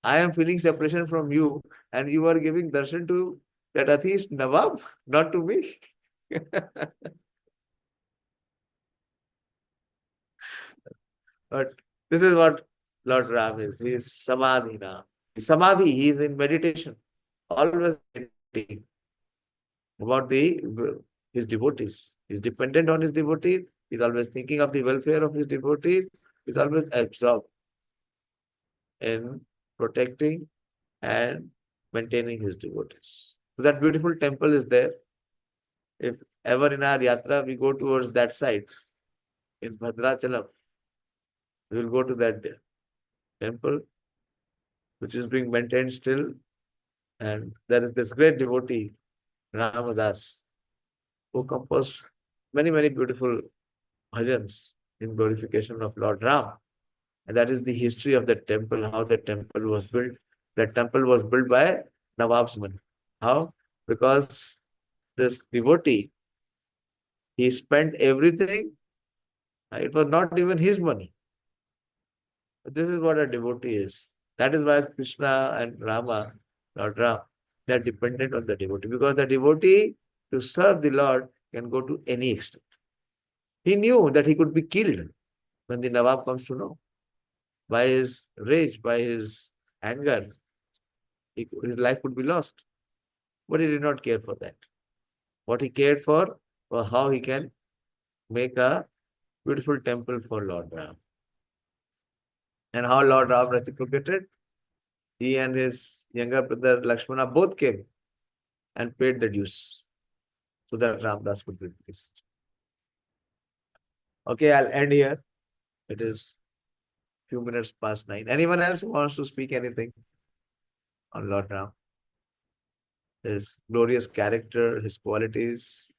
I am feeling separation from you, and you are giving darshan to that atheist Nawab, not to me. But this is what Lord Ram is. He is samādhimān. Samadhi, he is in meditation, always meditating about his devotees. He is dependent on his devotees. He is always thinking of the welfare of his devotees. He is always absorbed in protecting and maintaining his devotees. So that beautiful temple is there. If ever in our yatra we go towards that side, in Bhadrachalam, we will go to that temple, which is being maintained still. And there is this great devotee, Ramadas, who composed many, many beautiful bhajans in glorification of Lord Ram. And that is the history of that temple, how that temple was built. That temple was built by Nawab's money. How? Because this devotee, he spent everything. It was not even his money. But this is what a devotee is. That is why Krishna and Rama, Lord Ram, they are dependent on the devotee. Because the devotee, to serve the Lord, can go to any extent. He knew that he could be killed when the Nawab comes to know. By his rage, by his anger, his life could be lost. But he did not care for that. What he cared for was how he can make a beautiful temple for Lord Ram. And how Lord Ram reciprocated. He and his younger brother Lakshmana both came and paid the dues so that Ramdas could be pleased. Okay, I'll end here. It is few minutes past 9. Anyone else who wants to speak anything on Lord Ram? His glorious character, his qualities.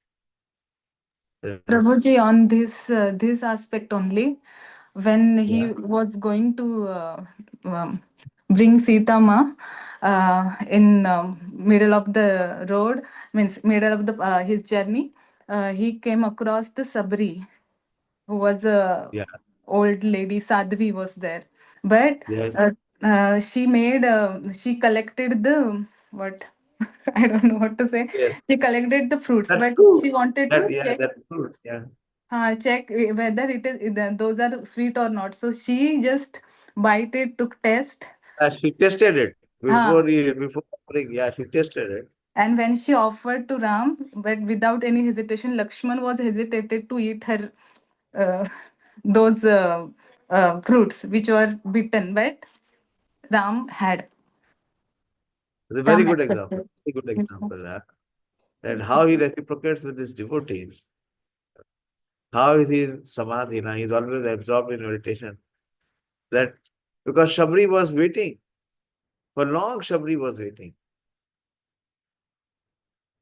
Prabhuji, on this aspect only, when he was going to bring Sita Ma in middle of the road, means middle of the his journey, he came across the Sabri, who was a old lady. Sadhvi was there, but she collected the what. I don't know what to say. She collected the fruits, but she wanted to check. Check whether it is those are sweet or not. So she just bite it, took test. She tested it before offering. Yeah, she tested it. And when she offered to Ram, but without any hesitation, Lakshman was hesitated to eat her those fruits which were bitten, but Ram had. It's a very good example. Very good example. And how he reciprocates with his devotees. How is he in samadhi? He is always absorbed in meditation. That because Shabri was waiting. For long Shabri was waiting.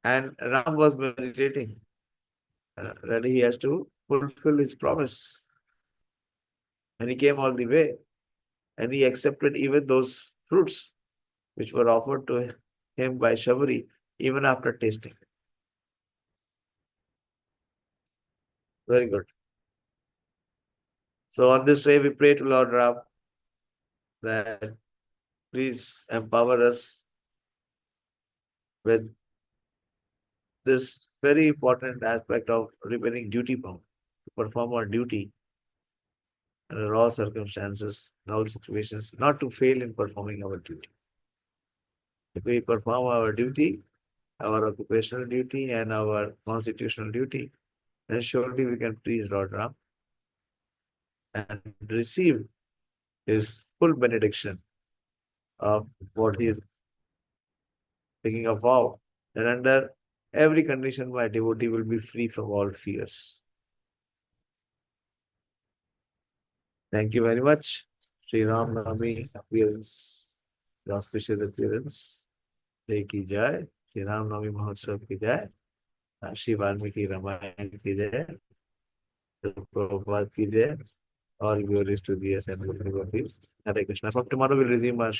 And Ram was meditating. Ready, he has to fulfill his promise. And he came all the way. And he accepted even those fruits which were offered to him by Shabri, even after tasting. Very good. So on this day, we pray to Lord Ram that please empower us with this very important aspect of remaining duty bound, to perform our duty under all circumstances, in all situations, not to fail in performing our duty. If we perform our duty, our occupational duty and our constitutional duty, then surely we can please Lord Ram and receive his full benediction of what he is taking a vow, that under every condition my devotee will be free from all fears. Thank you very much. Śrīmān Navami appearance, the auspicious appearance. Day ki jai, Śrīmān Navami Mahotsav ki jai, Shri Valmiki Ramayana ki jai, Prabhupada ki jai. All glories to the assembled devotees. Hare Krishna. From tomorrow we'll resume our